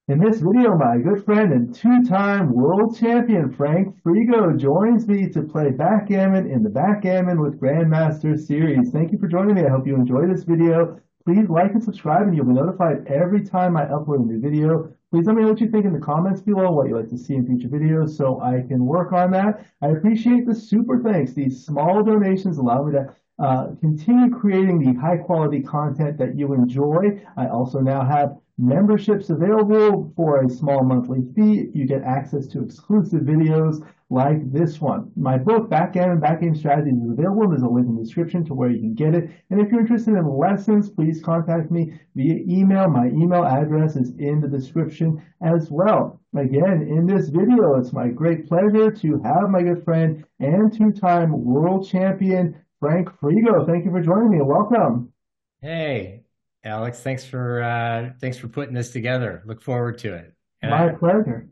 In this video, my good friend and two-time world champion Frank Frigo joins me to play backgammon in the Backgammon with Grandmasters series. Thank you for joining me. I hope you enjoy this video. Please like and subscribe, and you'll be notified every time I upload a new video. Please let me know what you think in the comments below, what you'd like to see in future videos, so I can work on that. I appreciate the super thanks. These small donations allow me to continue creating the high quality content that you enjoy. I also now have memberships available for a small monthly fee. You get access to exclusive videos like this one. My book, Backgammon, Backgame Strategies, is available. There's a link in the description to where you can get it. And if you're interested in lessons, please contact me via email. My email address is in the description as well. Again, in this video, it's my great pleasure to have my good friend and two-time world champion, Frank Frigo. Thank you for joining me. Welcome. Hey, Alex, thanks for putting this together. Look forward to it. And My I pleasure.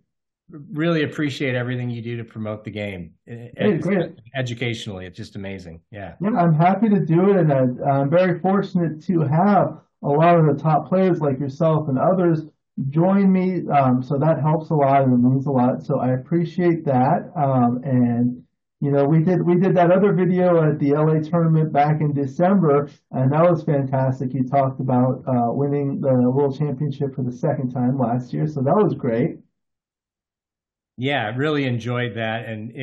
really appreciate everything you do to promote the game. Hey, great. Educationally, it's just amazing. Yeah. Yeah, I'm happy to do it, and I'm very fortunate to have a lot of the top players like yourself and others join me. So that helps a lot and it means a lot. So I appreciate that. And we did that other video at the LA tournament back in December, and that was fantastic. You talked about winning the world championship for the second time last year, so that was great. Yeah, I really enjoyed that. And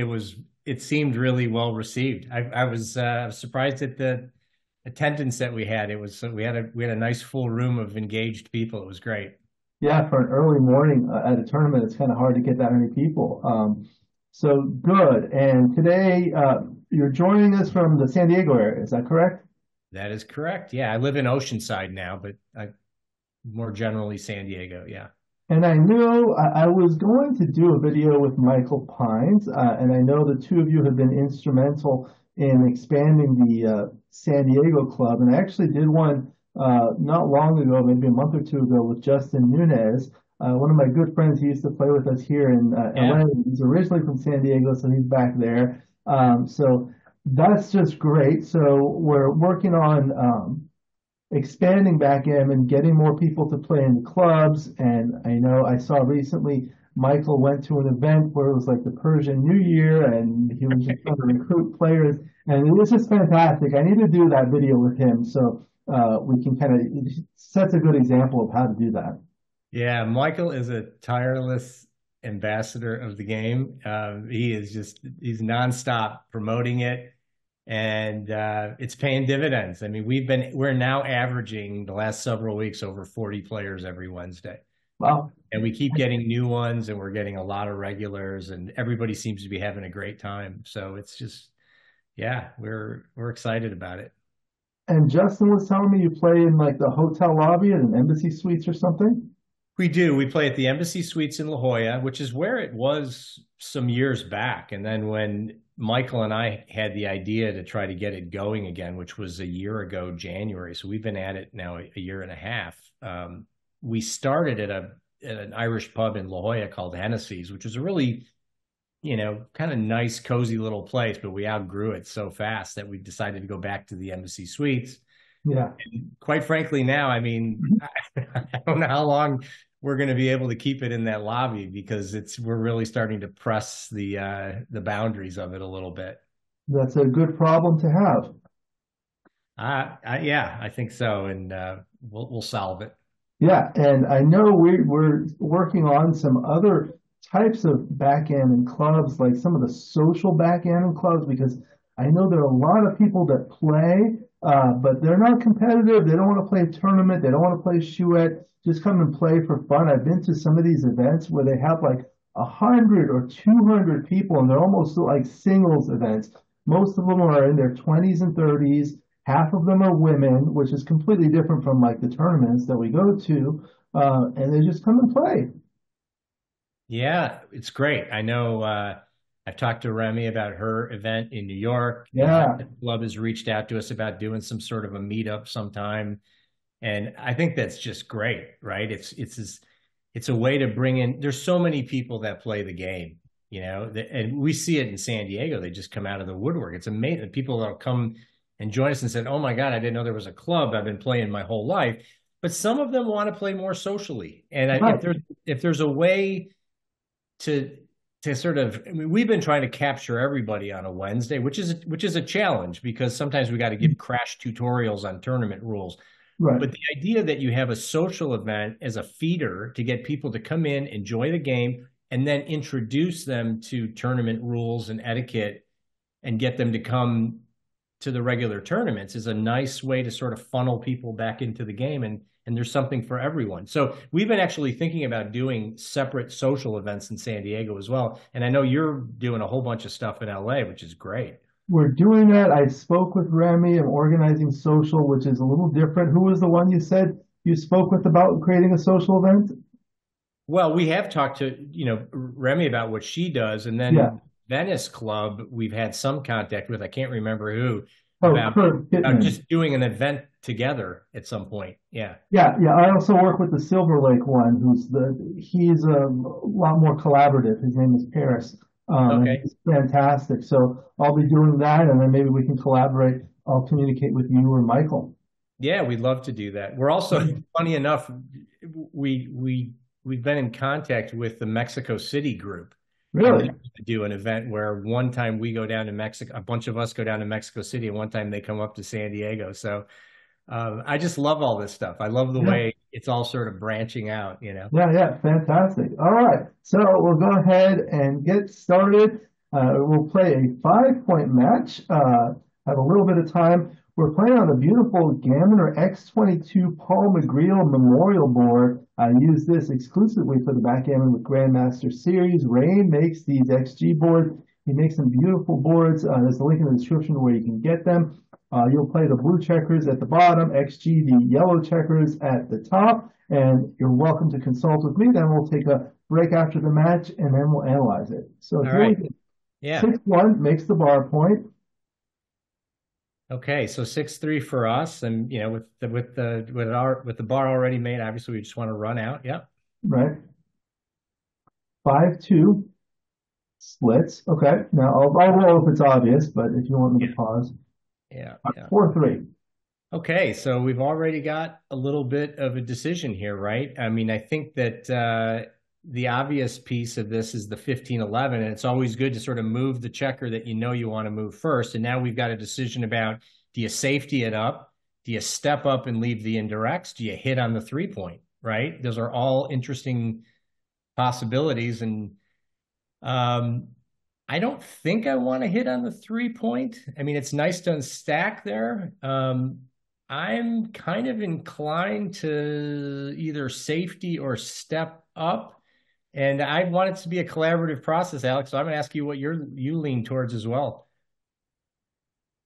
it seemed really well received. I was surprised at the attendance that we had. We had a nice full room of engaged people. It was great. Yeah, for an early morning at a tournament, it's kind of hard to get that many people. So good. And today, you're joining us from the San Diego area. Is that correct? That is correct. Yeah, I live in Oceanside now, but more generally San Diego. Yeah. And I knew I was going to do a video with Michael Pines, and I know the two of you have been instrumental in expanding the San Diego club. And I actually did one not long ago, maybe a month or two ago, with Justin Nunez, one of my good friends. He used to play with us here in Yeah. LA. He's originally from San Diego, so he's back there. So that's just great. So we're working on expanding backgammon, getting more people to play in the clubs. And I know I saw recently Michael went to an event where it was like the Persian New Year and he was just trying to recruit players. And it was just fantastic. I need to do that video with him so we can kind of sets a good example of how to do that. Yeah, Michael is a tireless ambassador of the game. He's nonstop promoting it, and it's paying dividends. I mean, we're now averaging the last several weeks over 40 players every Wednesday. Well, And we keep getting new ones, and we're getting a lot of regulars, and everybody seems to be having a great time. So it's just, yeah, we're excited about it. and Justin was telling me you play in like the hotel lobby at an embassy suites or something. We do. We play at the Embassy Suites in La Jolla, which is where it was some years back. And then when Michael and I had the idea to try to get it going again, which was a year ago, January. So we've been at it now a year and a half. We started at an Irish pub in La Jolla called Hennessy's, which was a really, kind of nice, cozy little place, but we outgrew it so fast that we decided to go back to the Embassy Suites. Yeah. Quite frankly, now, I mean, I don't know how long we're going to be able to keep it in that lobby because we're really starting to press the boundaries of it a little bit. That's a good problem to have. Yeah, I think so, and we'll solve it. Yeah, and I know we're working on some other types of backgammon clubs, like some of the social backgammon clubs, because I know there are a lot of people that play, but they're not competitive. They don't want to play a tournament. They don't want to play chouette. Just come and play for fun. I've been to some of these events where they have like 100 or 200 people, and they're almost like singles events. Most of them are in their 20s and 30s. Half of them are women, which is completely different from like the tournaments that we go to, and they just come and play. Yeah, it's great. I know I've talked to Remy about her event in New York. The Yeah, club has reached out to us about doing some sort of a meetup sometime. And I think that's just great, right? It's a way to bring in. There's so many people that play the game, and we see it in San Diego. They just come out of the woodwork. It's amazing. People that'll come and join us and said, "Oh my God, I didn't know there was a club. I've been playing my whole life." but some of them want to play more socially. And Right. if there's a way to sort of, I mean, we've been trying to capture everybody on a Wednesday, which is a challenge because sometimes we got to give crash tutorials on tournament rules. Right. But the idea that you have a social event as a feeder to get people to come in, enjoy the game, and then introduce them to tournament rules and etiquette and get them to come to the regular tournaments is a nice way to sort of funnel people back into the game, and there's something for everyone. So we've been actually thinking about doing separate social events in San Diego as well. And I know you're doing a whole bunch of stuff in LA, which is great. We're doing that. I spoke with Remy. I'm organizing social, which is a little different. Who was the one you said you spoke with about creating a social event? Well, we have talked to, Remy about what she does, and Yeah. then Venice Club, we've had some contact with, I can't remember who, Oh, about, Kurt Pittman. just doing an event together at some point. Yeah. Yeah, yeah. I also work with the Silver Lake one, he's a lot more collaborative. His name is Paris. And Okay. he's fantastic. So I'll be doing that, and then maybe we can collaborate. I'll communicate with you or Michael. Yeah, we'd love to do that. We're also, funny enough, we've been in contact with the Mexico City group, and they Really? used to do an event where one time we go down to Mexico, a bunch of us go down to Mexico City, and one time they come up to San Diego. So I just love all this stuff. I love the Yeah. way it's all sort of branching out. Yeah, yeah, fantastic. All right, so we'll go ahead and get started. We'll play a 5-point match. Have a little bit of time. We're playing on the beautiful Gammon X22 Paul McGreal Memorial Board. I use this exclusively for the Backgammon with Grandmaster series. Ray makes these XG boards. He makes some beautiful boards. There's a link in the description where you can get them. You'll play the blue checkers at the bottom, XG the yellow checkers at the top, and you're welcome to consult with me. Then we'll take a break after the match, and then we'll analyze it. So All here we right. go. Yeah. 6-1 makes the bar point. Okay. So 6-3 for us, and with the bar already made, obviously we just want to run out. Yep. Right. 5-2 splits. Okay. Now I'll roll if it's obvious, but if you want me to Yeah. pause. Yeah. Yeah. 4-3. Okay, so we've already got a little bit of a decision here, right? I mean, I think that the obvious piece of this is the 15-11, and it's always good to sort of move the checker that you want to move first. And now we've got a decision about, do you safety it up? Do you step up and leave the indirects? Do you hit on the 3-point, right? Those are all interesting possibilities. And I don't think I want to hit on the 3-point. I mean, it's nice to unstack there. I'm kind of inclined to either safety or step up. And I want it to be a collaborative process, Alex. So I'm going to ask you what you lean towards as well.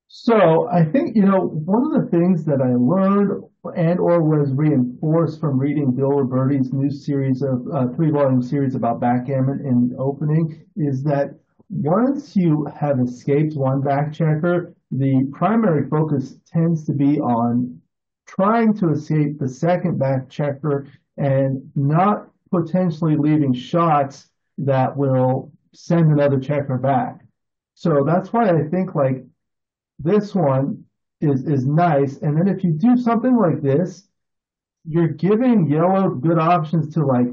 So I think, one of the things that I learned and or was reinforced from reading Bill Roberti's new series of 3-volume series about backgammon in the opening is that once you have escaped one back checker, the primary focus tends to be on trying to escape the second back checker and not potentially leaving shots that will send another checker back. So that's why I think like this one is nice. And then if you do something like this, you're giving yellow good options to like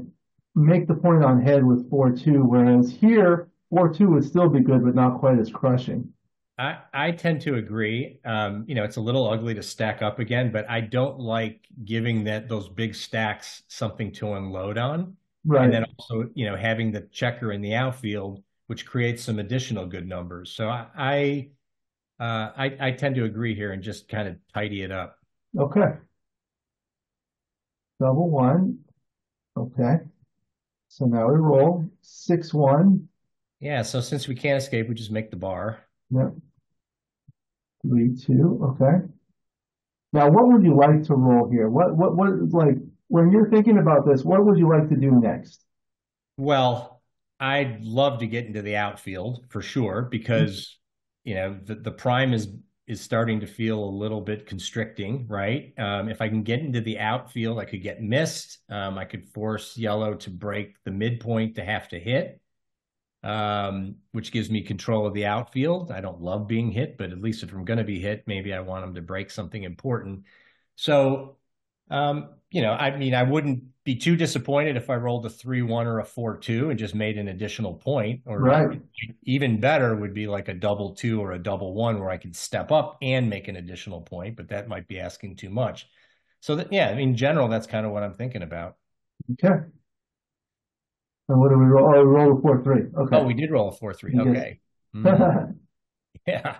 make the point on head with 4-2, whereas here 4-2 would still be good, but not quite as crushing. I tend to agree. It's a little ugly to stack up again, but I don't like giving those big stacks something to unload on. Right. And then also, having the checker in the outfield, which creates some additional good numbers. So I tend to agree here and just kind of tidy it up. Okay. Double one. Okay. So now we roll 6-1. Yeah. So since we can't escape, we just make the bar. Yep. 3-2. Okay. Now, what would you like to roll here? What like when you're thinking about this, what would you like to do next? Well, I'd love to get into the outfield for sure because the prime is starting to feel a little bit constricting, right? If I can get into the outfield, I could get missed. I could force yellow to break the midpoint to have to hit, which gives me control of the outfield. I don't love being hit, but at least if I'm going to be hit, maybe I want them to break something important. So I mean, I wouldn't be too disappointed if I rolled a 3-1 or a 4-2 and just made an additional point, or Right. even better would be like a double 2 or a double 1 where I could step up and make an additional point, but that might be asking too much. So that, yeah, I mean, in general, that's kind of what I'm thinking about. Okay. And what do we roll? Oh, we rolled a 4-3. Oh, Okay. we did roll a 4-3. You Okay. guess. Hmm. Yeah.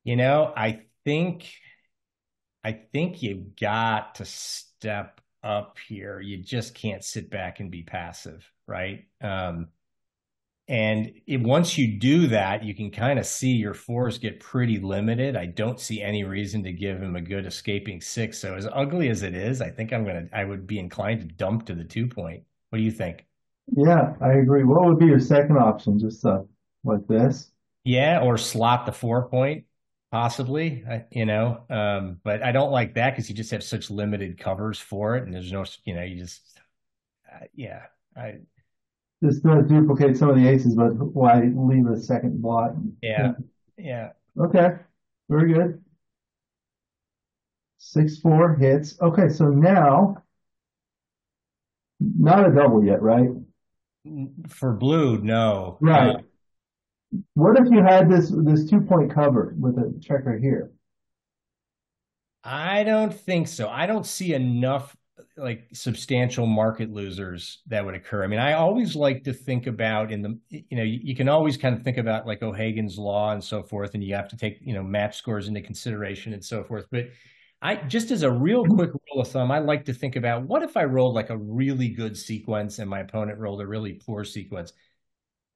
You know, I think you got to step up here. You just can't sit back and be passive, right? Once you do that, you can kind of see your fours get pretty limited. I don't see any reason to give him a good escaping six. So as ugly as it is, I think I would be inclined to dump to the 2 point. What do you think? Yeah, I agree. What would be your second option? Just like this? Yeah, or slot the 4 point, possibly. But I don't like that because you just have such limited covers for it, and there's no, you just, yeah, I, Just duplicate some of the aces, but why leave a second blot? Yeah. yeah, yeah. Okay. Very good. 6-4 hits. Okay, so now not a double yet, right? For blue, no. Right. What if you had this 2 point cover with a checker here? I don't think so. I don't see enough like substantial market losers that would occur. I mean, I always like to think about you can always kind of think about like O'Hagan's law and so forth, and you have to take, match scores into consideration and so forth. But I just as a real quick rule of thumb, I like to think about what if I rolled like a really good sequence and my opponent rolled a really poor sequence,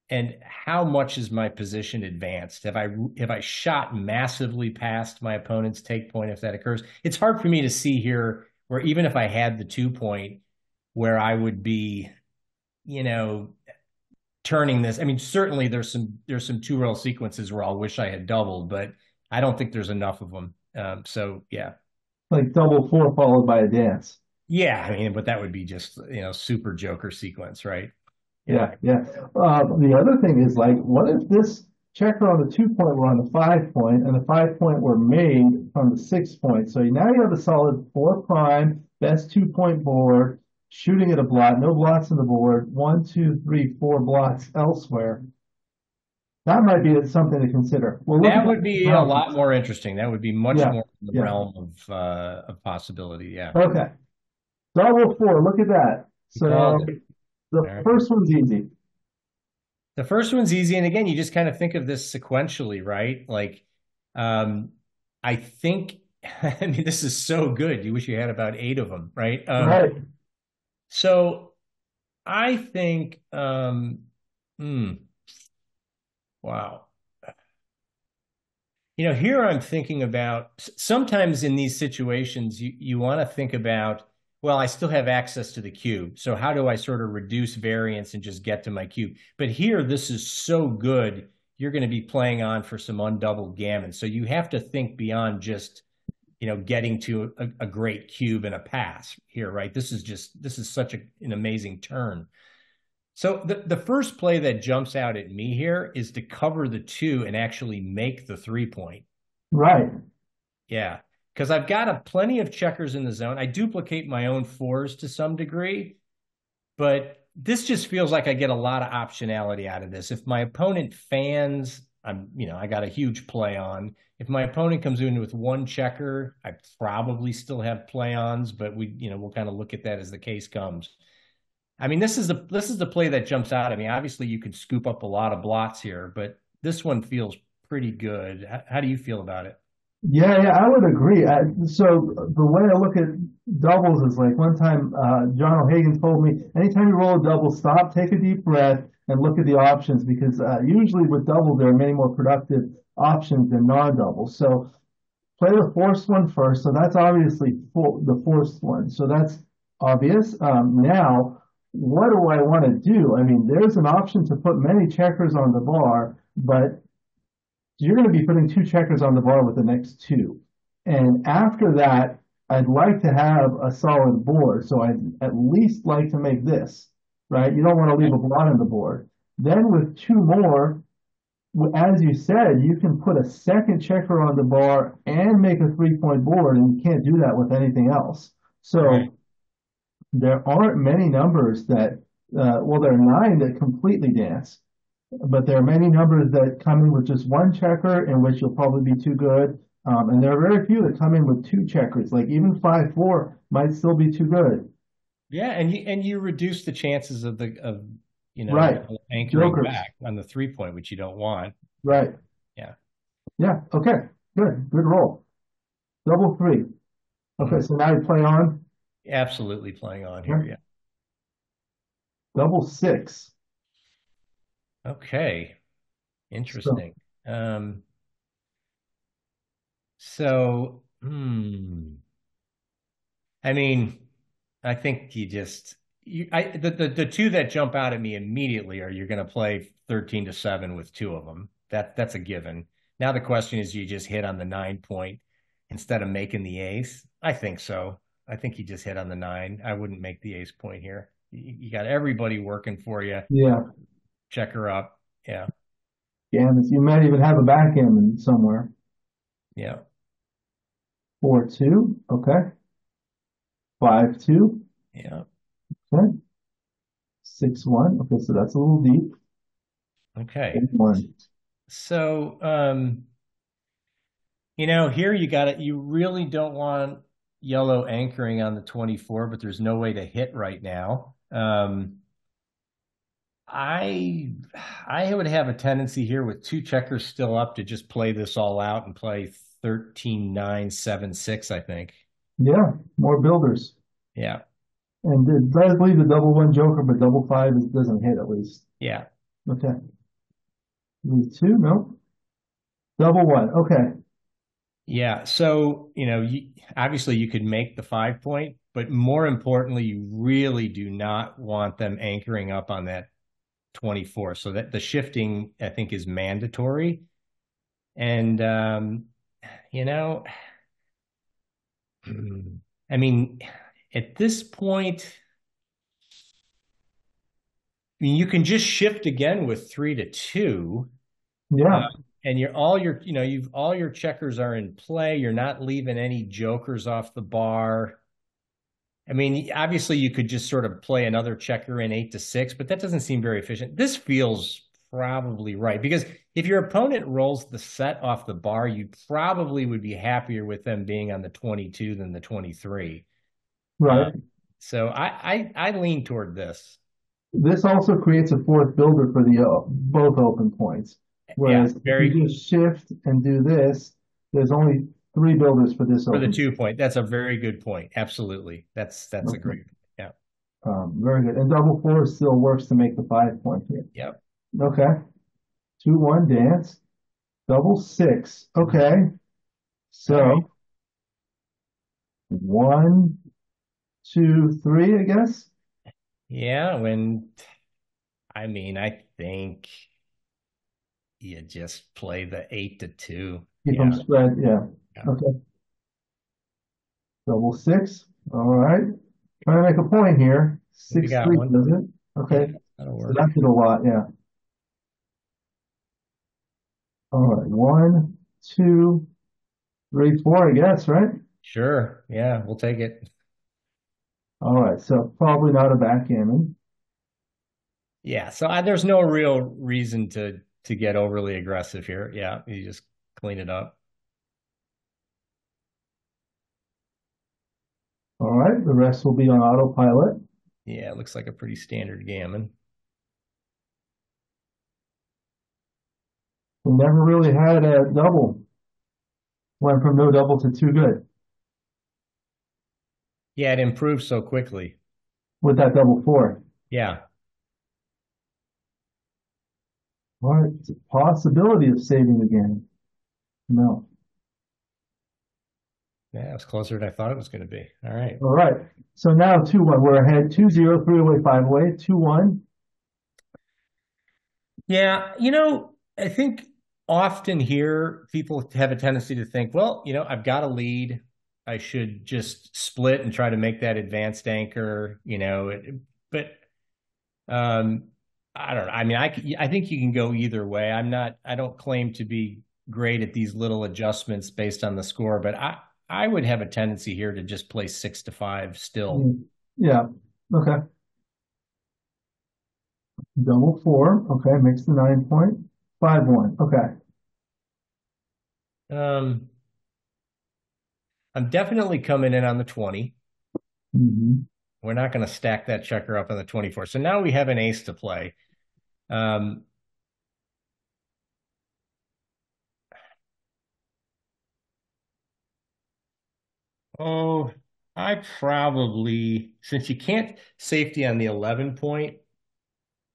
and how much is my position advanced? Have I shot massively past my opponent's take point if that occurs? It's hard for me to see here where even if I had the 2 point where I would be, you know, turning this. I mean, certainly there's some 2 roll sequences where I'll wish I had doubled, but I don't think there's enough of them. So yeah. Like double four followed by a dance. Yeah, I mean, but that would be just, super joker sequence, right? Yeah. Yeah, yeah. The other thing is like, what if this checker on the 2 point were on the 5 point, and the 5 point were made from the 6 point? So now you have a solid 4 prime, best 2 point board, shooting at a blot, no blots on the board, 1, 2, 3, 4 blots elsewhere. That might be something to consider. Well, look That at would be a lot more interesting. That would be much yeah, more in the yeah. realm of possibility. Yeah. Okay. Double four. Look at that. You called So it. All the right. first one's easy. The first one's easy. And again, you just kind of think of this sequentially, right? Like, I think, I mean, this is so good. You wish you had about 8 of them, right? Right. So I think, wow. Here I'm thinking about sometimes in these situations, you want to think about, well, I still have access to the cube. So how do I sort of reduce variance and just get to my cube? But here, this is so good. You're going to be playing on for some undoubled gammon. So you have to think beyond just, getting to a great cube and a pass here, right? This is such an amazing turn. So the first play that jumps out at me here is to cover the 2 and actually make the 3 point. Right. Yeah, because I've got plenty of checkers in the zone. I duplicate my own 4s to some degree, but this just feels like I get a lot of optionality out of this. If my opponent fans, I got a huge play on. If my opponent comes in with 1 checker, I probably still have play ons, but we'll kind of look at that as the case comes. I mean, this is the play that jumps out at me. Obviously, you could scoop up a lot of blots here, but this one feels pretty good. How do you feel about it? Yeah, yeah, I would agree. So the way I look at doubles is like one time John O'Hagan told me, anytime you roll a double, stop, take a deep breath, and look at the options because usually with doubles there are many more productive options than non-doubles. So play the forced one first. So that's obviously the forced one. So that's obvious. Now, what do I want to do? I mean, there's an option to put many checkers on the bar, but you're going to be putting 2 checkers on the bar with the next 2. And after that, I'd like to have a solid board. So I'd at least like to make this, right? You don't want to leave a blot on the board. Then with 2 more, as you said, you can put a second checker on the bar and make a 3-point board, and you can't do that with anything else. Right. So there aren't many numbers that, well, there are 9 that completely dance, but there are many numbers that come in with just one checker, in which you'll probably be too good. And there are very few that come in with 2 checkers. Like even 5-4 might still be too good. Yeah, and you reduce the chances of Right. anchoring Jokers. back on the 3-point, which you don't want. Right. Yeah. Yeah. Okay. Good. Good roll. Double 3. Okay. Mm, So now you play on. absolutely playing on here. Yeah. Yeah. Double 6. Okay. So Interesting. So, I mean, I think the two that jump out at me immediately are you're going to play 13-7 with 2 of them. That's a given. Now the question is, you just hit on the 9-point instead of making the ace? I think so. I think you just hit on the 9. I wouldn't make the ace point here. You got everybody working for you. yeah, Check her up. Yeah. gammons. You might even have a backgammon somewhere. Yeah. 4-2. Okay. 5-2. Yeah. Okay. 6-1. Okay, so that's a little deep. Okay. 8-1. So, here you really don't want yellow anchoring on the 24, but there's no way to hit right now. I I would have a tendency here with 2 checkers still up to just play this all out and play 13-9-7-6, I think. Yeah, more builders. Yeah. And it does leave the double 1 joker, but double 5 doesn't hit at least. Yeah. Okay. Leave 2. Nope. Double 1. Okay. Yeah. So, obviously you could make the 5-point, but more importantly, you really do not want them anchoring up on that 24. So that the shifting, I think, is mandatory. And, you know, I mean, at this point, you can just shift again with 3-2. Yeah. And all your checkers are in play. You're not leaving any jokers off the bar. I mean, obviously you could just sort of play another checker in 8-6, but that doesn't seem very efficient. This feels probably right because if your opponent rolls the set off the bar, you probably would be happier with them being on the 22 than the 23. Right. So I lean toward this. This also creates a fourth builder for the both open points. Yeah, Whereas if very you just shift and do this, there's only 3 builders for this for the open. 2-point. That's a very good point. Absolutely. That's a Okay. great. Yeah. Very good. And double 4 still works to make the 5-point here. Yep. Okay. 2-1 dance. Double 6. Okay. All right. So 1, 2, 3, I guess. Yeah, I think you just play the 8-2. Keep them Yeah. spread. Yeah. Yeah. Okay. Double 6. All right. Trying to make a point here. We got 6-3, one. does it? Yeah, Okay. that'll So work. that did a lot. Yeah. All right. 1, 2, 3, 4, I guess, right? Sure. Yeah, we'll take it. All right. So probably not a backgammon. Yeah. So there's no real reason to get overly aggressive here. Yeah, you just clean it up. All right. The rest will be on autopilot. Yeah, it looks like a pretty standard gammon. We never really had a double. Went from no double to too good Yeah, it improves so quickly. with that double 4. Yeah. All right. It's a possibility of saving the game. No. Yeah, it was closer than I thought it was going to be. All right. All right. So now 2-1. We're ahead 2-0, 3 away, 5 away, 2-1. Yeah, I think often here people have a tendency to think, well, I've got a lead. I should just split and try to make that advanced anchor, but um, I don't know. I mean, I think you can go either way. I don't claim to be great at these little adjustments based on the score, but I would have a tendency here to just play 6 to 5 still. Yeah. Okay. Double four. Okay. Makes the 9 point. 5-1. Okay. Um, I'm definitely coming in on the 20. Mm-hmm. We're not going to stack that checker up on the 24. So now we have an ace to play. Um, oh, I probably, since you can't safety on the 11 point,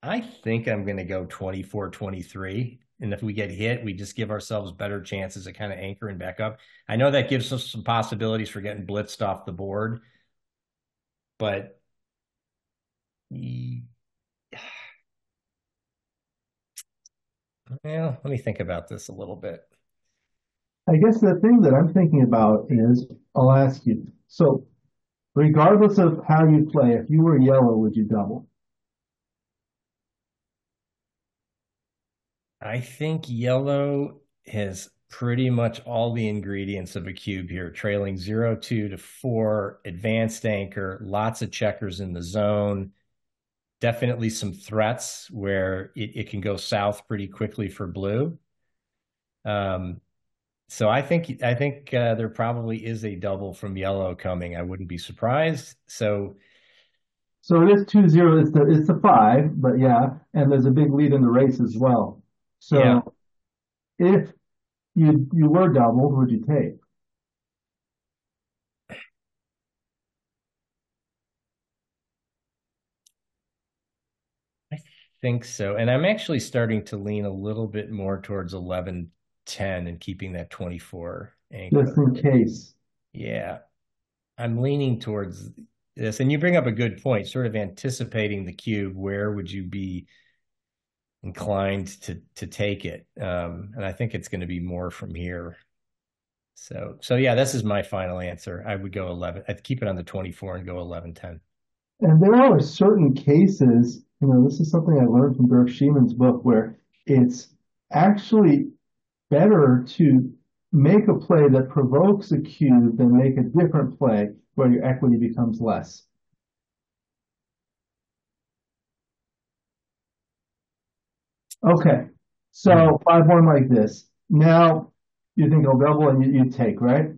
I think I'm going to go 24, 23. And if we get hit, we just give ourselves better chances of kind of anchoring back up. I know that gives us some possibilities for getting blitzed off the board, but well, let me think about this a little bit. I guess the thing that I'm thinking about is, I'll ask you. So, regardless of how you play, if you were yellow, would you double? I think yellow has pretty much all the ingredients of a cube here, trailing 0-2 to 4, advanced anchor, lots of checkers in the zone, definitely some threats where it can go south pretty quickly for blue. So I think there probably is a double from yellow coming. I wouldn't be surprised. So it is 2-0. It's the five, but yeah, and there's a big lead in the race as well. So yeah, if you were doubled, would you take? I think so. And I'm actually starting to lean a little bit more towards 11-10 and keeping that 24 Just anchor. in case. Yeah, I'm leaning towards this. And you bring up a good point, sort of anticipating the cube. Where would you be inclined to take it? And I think it's going to be more from here. So yeah, this is my final answer. I would go 11. I'd keep it on the 24 and go 11-10. And there are certain cases, this is something I learned from Dirk Schieman's book, where it's actually better to make a play that provokes a cube than make a different play where your equity becomes less. Okay, so 5-1 like this. Now you think I'll double and you take, right?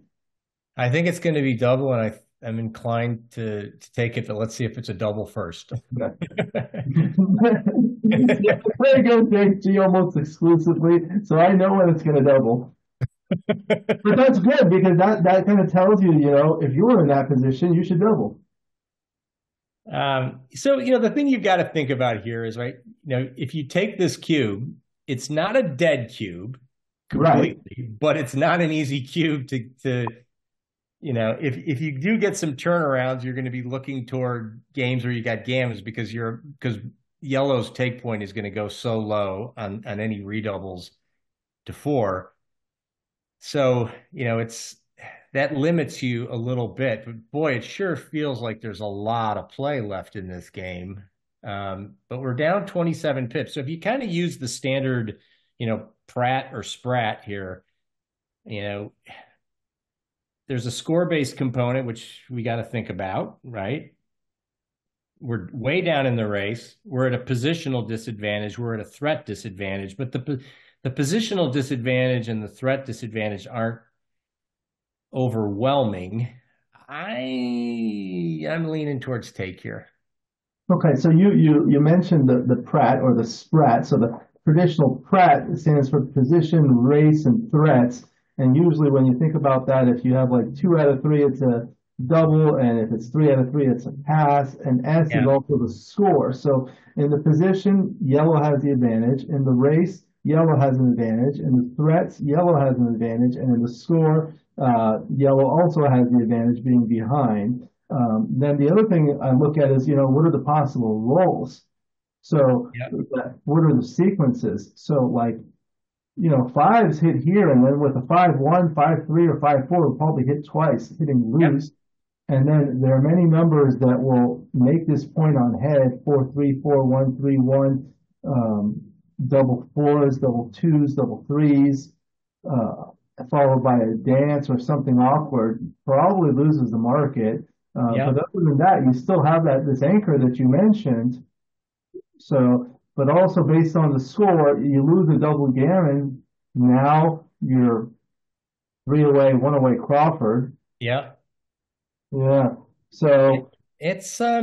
I think it's going to be double, and I'm inclined to take it, but let's see if it's a double first. Yeah, play against HG almost exclusively, so I know when it's going to double. But that's good because that kind of tells you, if you were in that position, you should double. So the thing you've got to think about here is, right, if you take this cube, it's not a dead cube completely, right, but it's not an easy cube to if you do get some turnarounds, you're going to be looking toward games where you got gammons because yellow's take point is going to go so low on any redoubles to 4. So, that limits you a little bit, but boy, it sure feels like there's a lot of play left in this game. But we're down 27 pips. So if you kind of use the standard, Pratt or Sprat here, there's a score-based component, which we got to think about, right? We're way down in the race. We're at a positional disadvantage. We're at a threat disadvantage, but the positional disadvantage and the threat disadvantage aren't overwhelming. I'm leaning towards take here. Okay, so you mentioned the Pratt or the Sprat. So the traditional Pratt stands for position, race, and threats. And usually when you think about that, if you have like 2 out of 3, it's a double, and if it's 3 out of 3, it's a pass. And S is also the score. So in the position, yellow has the advantage. In the race, yellow has an advantage. In the threats, yellow has an advantage. And in the score, yellow also has the advantage being behind. Then the other thing I look at is, what are the possible roles? So what are the sequences? So like, fives hit here, and then with a 5-1, 5-3, or 5-4, will probably hit twice, hitting loose. And then there are many numbers that will make this point on head, 4-3, 4-1, 3-1. um, double fours, double twos, double threes, uh, followed by a dance or something awkward, probably loses the market. But Yep. other than that, you still have this anchor that you mentioned. So, but also based on the score, you lose a double gammon. Now you're three away, one away Crawford. Yep. Yeah. It, So it's a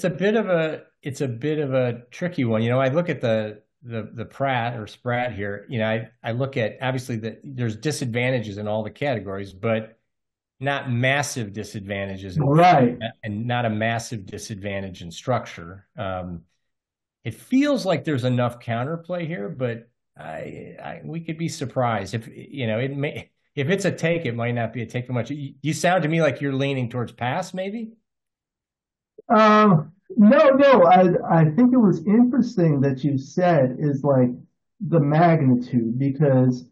bit of a tricky one. I look at the Pratt or Sprat here. I look at obviously that there's disadvantages in all the categories, but not massive disadvantages right. and not a massive disadvantage in structure. It feels like there's enough counterplay here, but we could be surprised if it's a take, it might not be a take too much. You sound to me like you're leaning towards pass, maybe. No. I think it was interesting that you said is like the magnitude because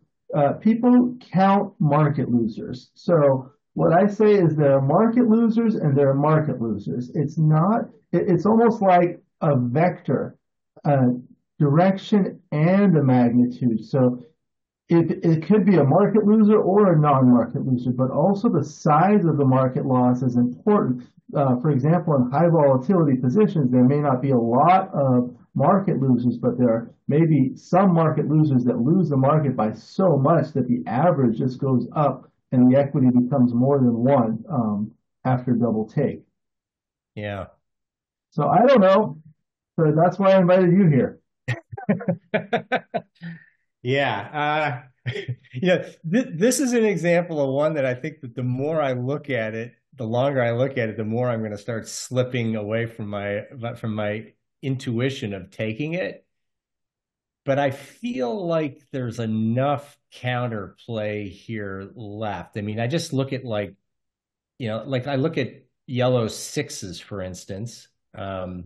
people count market losers. So what I say is there are market losers and there are market losers. It's not, it's almost like a vector, a direction and a magnitude. So it could be a market loser or a non-market loser, but also the size of the market loss is important. For example, in high volatility positions, there may not be a lot of market losers, but there may be some market losers that lose the market by so much that the average just goes up and the equity becomes more than one after double take. Yeah. So I don't know. So that's why I invited you here. Yeah. This is an example of one that I think that the more I look at it, the longer I look at it, the more I'm going to start slipping away from my intuition of taking it. But I feel like there's enough counterplay here left. I mean, I just look at like I look at yellow sixes, for instance. Our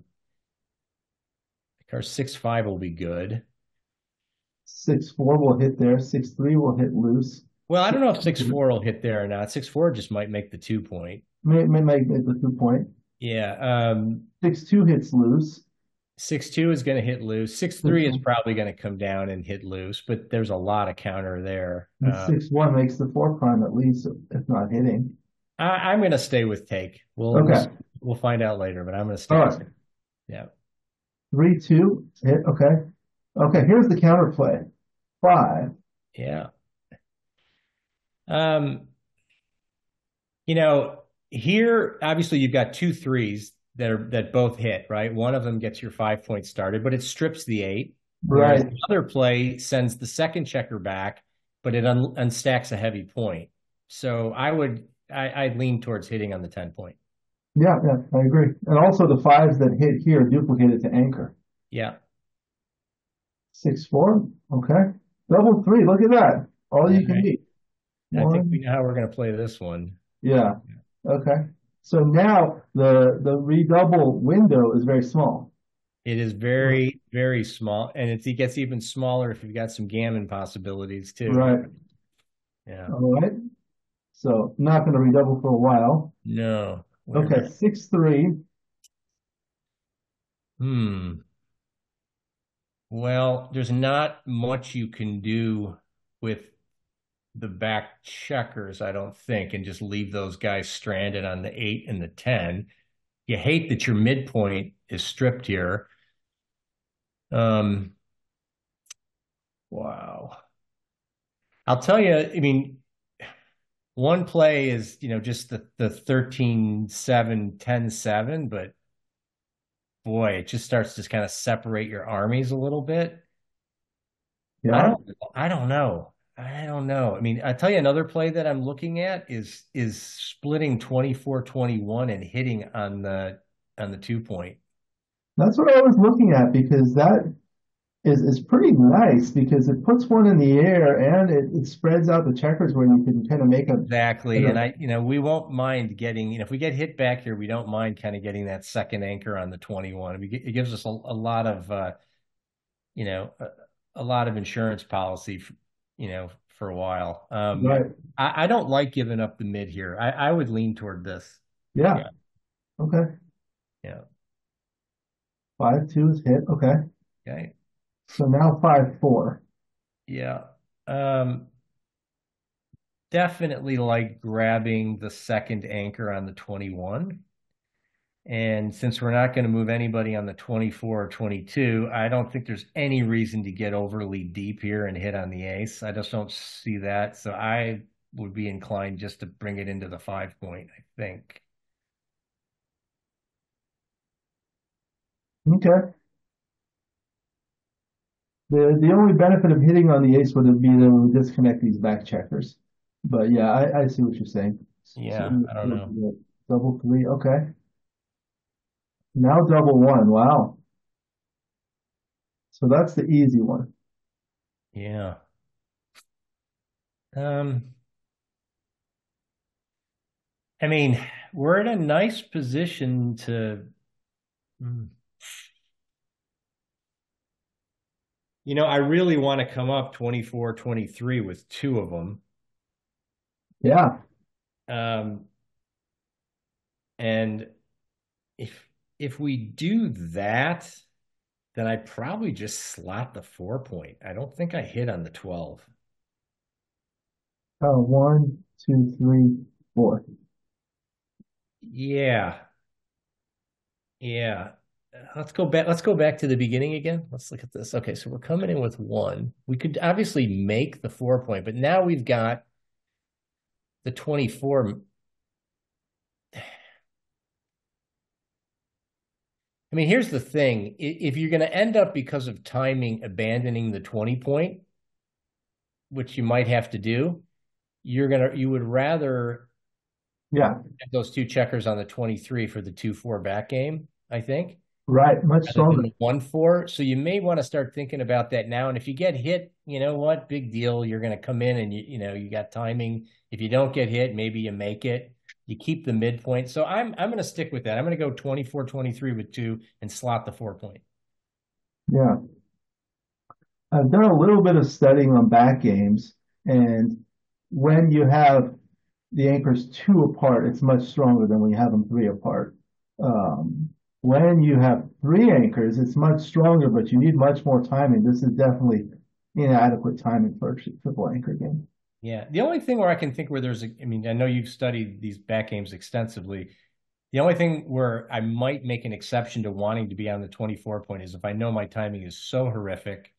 6-5 will be good. 6-4 will hit there. 6-3 will hit loose. Well, I don't know if 6-4 will hit there or not. 6-4 just might make the 2 point. May make the 2 point. Yeah. 6-2 hits loose. 6-2 is going to hit loose. 6-3 is probably going to come down and hit loose, but there's a lot of counter there. 6-1 makes the 4' at least, if not hitting. I'm going to stay with take. Okay. We'll find out later, but I'm going to stay All with right. take. Yeah. 3-2 hit. Okay. Okay. Here's the counterplay. 5. Yeah. Here obviously you've got 2 threes that both hit, right? One of them gets your 5 point started, but it strips the 8. Whereas Right. the other play sends the second checker back, but it unstacks a heavy point. So I'd lean towards hitting on the 10 point. Yeah. I agree. And also the 5s that hit here duplicated to anchor. Yeah. 6-4. Okay. Double 3. Look at that. All you can beat. I think we know how we're going to play this one. Yeah. Okay. So now the redouble window is very small. It is very, very small, and it gets even smaller if you've got some gammon possibilities too. Right. Yeah. All right. So not going to redouble for a while. No. Okay. 6-3. Well, there's not much you can do with the back checkers, I don't think, and just leave those guys stranded on the 8 and the 10. You hate that your midpoint is stripped here. Wow. I'll tell you, I mean, one play is, just the 13-7, 10-7, but boy, it just starts to kind of separate your armies a little bit. Yeah. I don't know. I don't know. I mean, I tell you another play that I'm looking at is splitting 24-21 and hitting on the 2 point. That's what I was looking at because that is pretty nice because it puts one in the air and it spreads out the checkers where you can kind of make a exactly. And we won't mind getting, if we get hit back here, we don't mind kind of getting that second anchor on the 21. It gives us a lot of a lot of insurance policy, for a while. right. I don't like giving up the mid here. I would lean toward this. Yeah. Okay. Yeah. 5-2 is hit. Okay. Okay. So now 5-4. Yeah. Um, Definitely like grabbing the second anchor on the 21. And since we're not going to move anybody on the 24 or 22, I don't think there's any reason to get overly deep here and hit on the ace. I just don't see that. So I would be inclined just to bring it into the 5 point, I think. Okay. The only benefit of hitting on the ace would be to disconnect these back checkers. But yeah, I see what you're saying. So Yeah, I don't know. double three. Okay. Now double one. Wow. So that's the easy one. Yeah. Um, I mean, we're in a nice position to, hmm. I really want to come up 24, 23 with two of them. Yeah. Um, and if we do that, then I probably just slot the 4 point. I don't think I hit on the 12. One, two, three, four. Yeah. Yeah. Let's go back. Let's go back to the beginning again. Let's look at this. Okay, so we're coming in with one. We could obviously make the 4 point, but now we've got the 24. I mean, here's the thing. If you're going to end up because of timing abandoning the 20 point, which you might have to do, you would rather Yeah. have those two checkers on the 23 for the 2-4 back game, I think, Right. Much rather than stronger. the 1-4. So you may want to start thinking about that now. And if you get hit, you know what? Big deal. You're going to come in and you got timing. If you don't get hit, maybe you make it. You keep the midpoint. So I'm going to stick with that. I'm going to go 24, 23 with two and slot the 4 point. Yeah. I've done a little bit of studying on back games, and when you have the anchors two apart, it's much stronger than when you have them three apart. When you have three anchors, it's much stronger, but you need much more timing. This is definitely inadequate timing for a triple anchor game. Yeah. The only thing where I can think where I mean, I know you've studied these back games extensively. The only thing where I might make an exception to wanting to be on the 24 point is if I know my timing is so horrific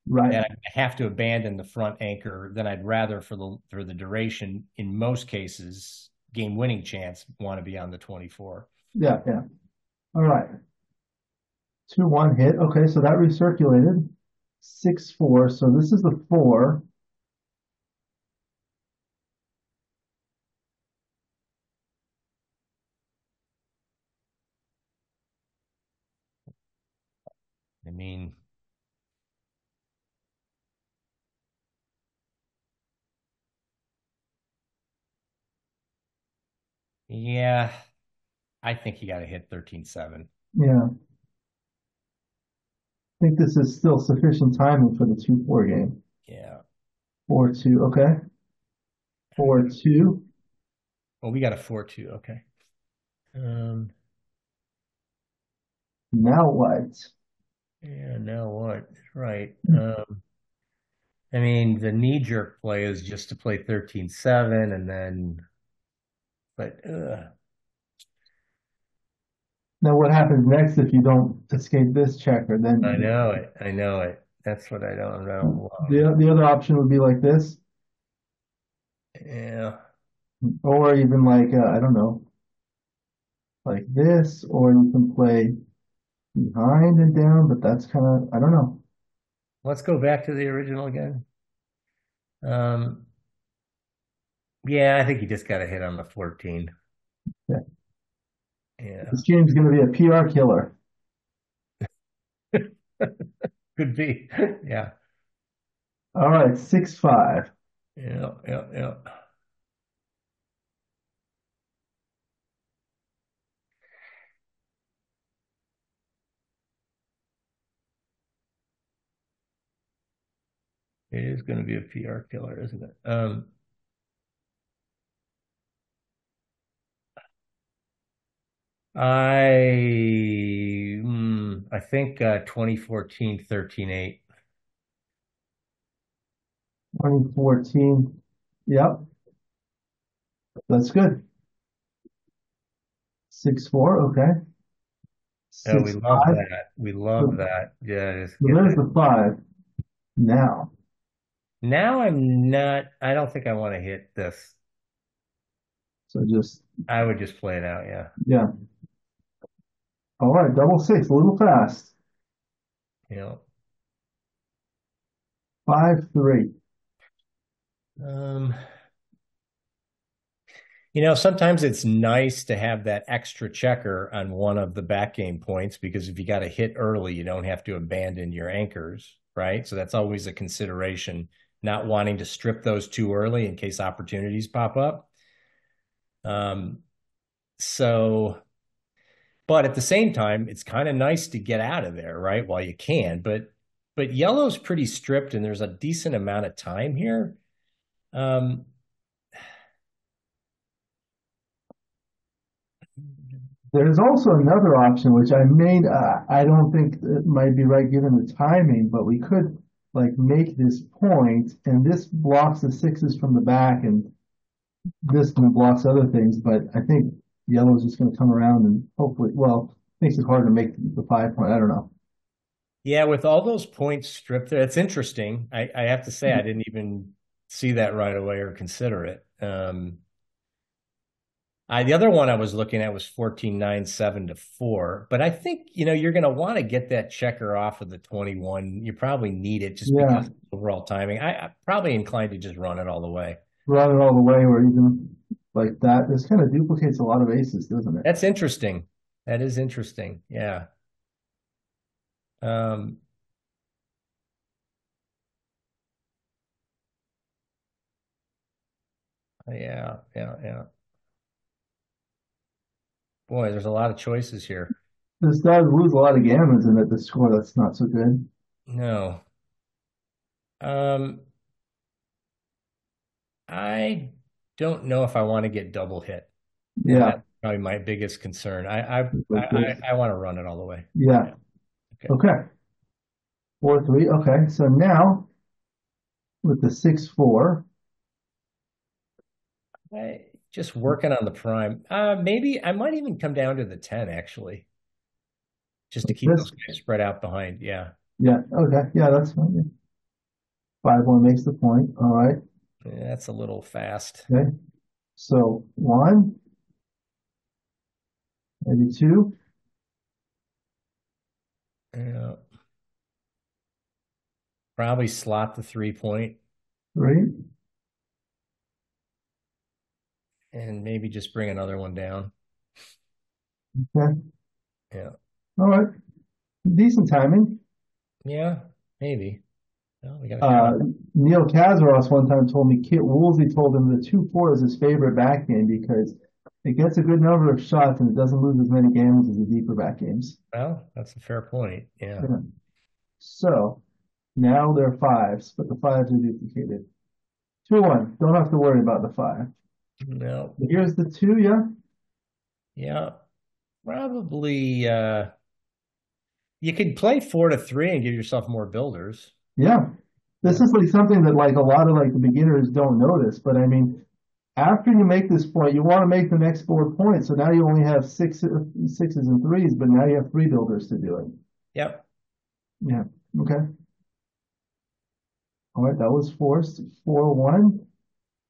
Right. that I have to abandon the front anchor, then I'd rather for the duration, in most cases, game winning chance, want to be on the 24. Yeah, yeah. All right. 2-1 hit. Okay, so that recirculated. 6-4. So this is the four. I mean, yeah, I think you got to hit 13-7. Yeah. I think this is still sufficient timing for the 2-4 game. Yeah. 4-2. Okay. 4-2. Well, we got a 4-2. Okay. Um, Now what? yeah, now what? Right. I mean, the knee-jerk play is just to play 13-7 and then, but Now what happens next if you don't escape this checker? I Then know it. I know it. That's what I don't love. the other option would be like this, Yeah. or even like I don't know, like this, or you can play behind and down. But that's kind of I don't know. Let's go back to the original again. Um, yeah, I think you just got to hit on the 14. Yeah. Yeah. This game's going to be a PR killer. Could be. Yeah. All right, 6-5. Yeah. Yeah. Yeah. It is going to be a PR killer, isn't it? I think 2014, 13-8. 2014. Yep, that's good. 6-4. Okay. Oh, we Six love five. that. We love So that. Yeah, just get there's that. the 5. Now, Now I'm not, I don't think I want to hit this. so just, I would just play it out, yeah. yeah. All right, double six, a little fast. You know. 5-3. Um, sometimes it's nice to have that extra checker on one of the back game points because if you got to hit early, you don't have to abandon your anchors, right? So that's always a consideration, not wanting to strip those too early in case opportunities pop up. Um, so, but at the same time, it's kind of nice to get out of there, right? While you can, but yellow's pretty stripped and there's a decent amount of time here. Um, There's also another option, which I don't think it might be right given the timing, but we could like make this point, and this blocks the sixes from the back, and this one blocks other things. But I think yellow's just going to come around and hopefully, well, makes it hard to make the 5 point. I don't know. Yeah, with all those points stripped there, it's interesting. I have to say I didn't even see that right away or consider it. The other one I was looking at was 14-9, 7-4. But I think, you're going to want to get that checker off of the 21. You probably need it just Yeah, because of overall timing. I'm probably inclined to just run it all the way. run it all the way, or even like that. This kind of duplicates a lot of aces, doesn't it? That's interesting. That is interesting. Yeah. Um, yeah, yeah, yeah. Boy, there's a lot of choices here. This does lose a lot of gammons in it. The score that's not so good. No. Um, I don't know if I want to get double hit, and Yeah, that's probably my biggest concern. I I like I, this. I want to run it all the way. Yeah. Yeah. Okay. Okay. 4-3. Okay. So now with the 6-4, Just working on the prime. Maybe I might even come down to the 10 actually, just to like keep this. those guys spread out behind. Yeah. Yeah. Okay. Yeah, that's fine. 5-1 makes the point. All right. Yeah, that's a little fast. Okay. So 1, maybe 2, Yeah. Probably slot the 3 point 3. and maybe just bring another one down. Okay. Yeah. All right. Decent timing. Yeah, maybe. Well, we got to Uh, try. Neil Kazaros one time told me Kit Woolsey told him the 2-4 is his favorite back game because it gets a good number of shots and it doesn't lose as many games as the deeper back games. Well, that's a fair point. Yeah. Yeah. So now they're fives, but the fives are duplicated. 2-1. Don't have to worry about the 5. No. Here's the 2, yeah? Yeah. Probably you could play 4-3 and give yourself more builders. Yeah. This Yeah. is like something that like a lot of like the beginners don't notice, but I mean, after you make this point, you want to make the next 4 points. So now you only have sixes and threes, but now you have 3 builders to do it. Yep. Yeah. Okay. All right. That was forced. 4-1,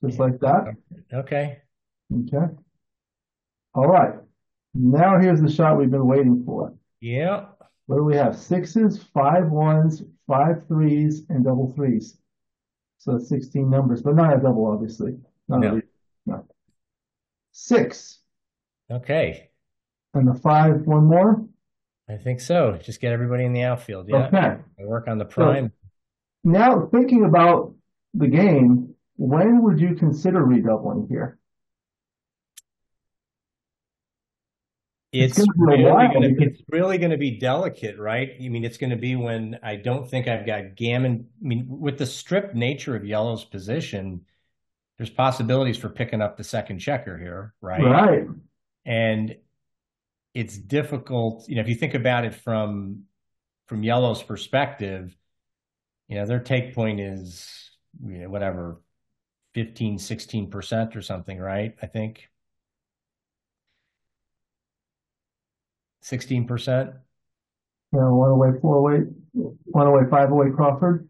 just Yeah. like that. Okay. Okay. All right. Now here's the shot we've been waiting for. Yeah. What do we have? Sixes, 5-1s, 5-3s, and double threes. So that's 16 numbers, but not a double, obviously. Not a No. no. 6 Okay. and the 5, one more. I think so. Just get everybody in the outfield. Yeah. Okay. Work on the So prime. now thinking about the game, when would you consider redoubling here? It's going to be a while because It's really gonna be delicate, right? I mean, it's gonna be when I don't think I've got gammon. I mean, with the stripped nature of yellow's position, there's possibilities for picking up the second checker here, right? right. And it's difficult, if you think about it from from yellow's perspective, their take point is, whatever, 15, 16% or something, right? I think 16%. One away, four away, one away, five away, Crawford.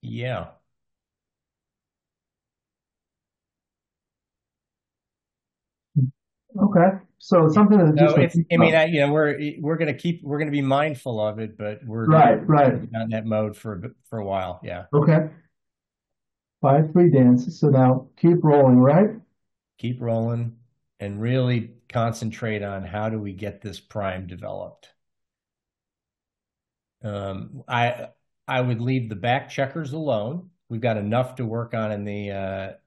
Yeah. Okay. So it's something that just So to it's, think I mean, about. we're gonna be mindful of it, but we're Right, right. not in that mode for a while. Yeah. Okay. 5-3 dance. So now keep rolling, right? Keep rolling and really concentrate on how do we get this prime developed. I would leave the back checkers alone. We've got enough to work on in the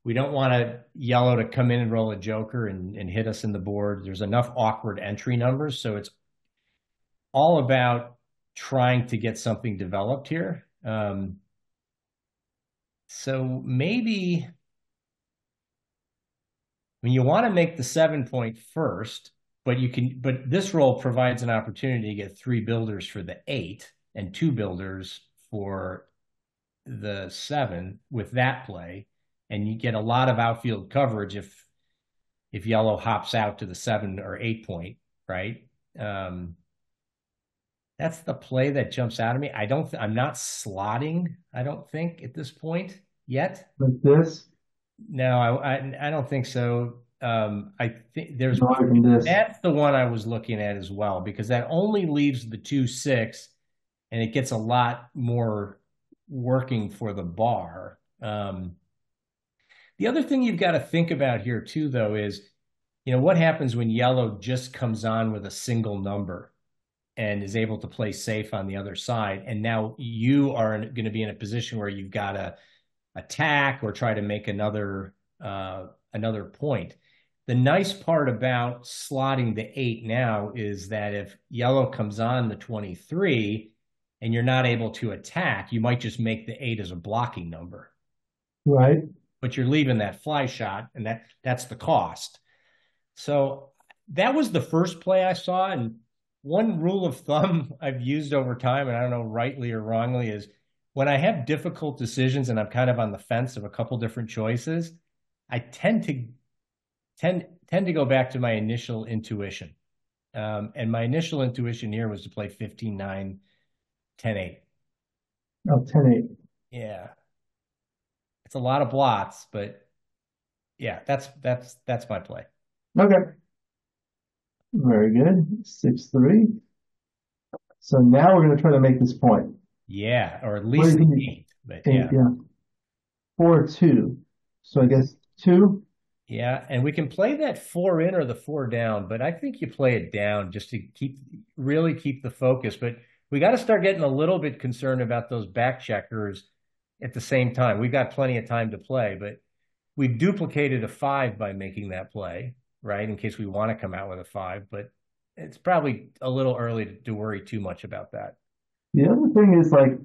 we don't want yellow to come in and roll a joker and hit us in the board. There's enough awkward entry numbers, so it's all about trying to get something developed here. So maybe when you want to make the 7-point first, but this roll provides an opportunity to get 3 builders for the 8 and 2 builders for the 7 with that play, and you get a lot of outfield coverage if yellow hops out to the 7 or 8 point, right? That's the play that jumps out at me. I'm not slotting, I don't think, at this point yet. Like this. No, I don't think so. I think More than this. that's the one I was looking at as well, because that only leaves the 2-6, and it gets a lot more working for the bar. The other thing you've got to think about here too, though, is what happens when yellow just comes on with a single number and is able to play safe on the other side, and now you are going to be in a position where you've got to attack or try to make another point. The nice part about slotting the 8 now is that if yellow comes on the 23 and you're not able to attack, you might just make the 8 as a blocking number. Right. But you're leaving that fly shot, and that's the cost. So that was the first play I saw. And one rule of thumb I've used over time, and I don't know rightly or wrongly, is when I have difficult decisions and I'm kind of on the fence of a couple different choices, I tend to go back to my initial intuition. And my initial intuition here was to play 15-9, 10-8. Oh, 10-8. Yeah. It's a lot of blots, but yeah, that's my play. Okay. Very good. 6-3. So now we're going to try to make this point. Yeah, or at least 8. But 8, yeah. 4-2. So I guess 2. Yeah, and we can play that 4 in or the 4 down, but I think you play it down just to really keep the focus. But we got to start getting a little bit concerned about those back checkers at the same time. We've got plenty of time to play, but we've duplicated a 5 by making that play, right? In case we want to come out with a 5, but it's probably a little early to worry too much about that. The other thing is, like,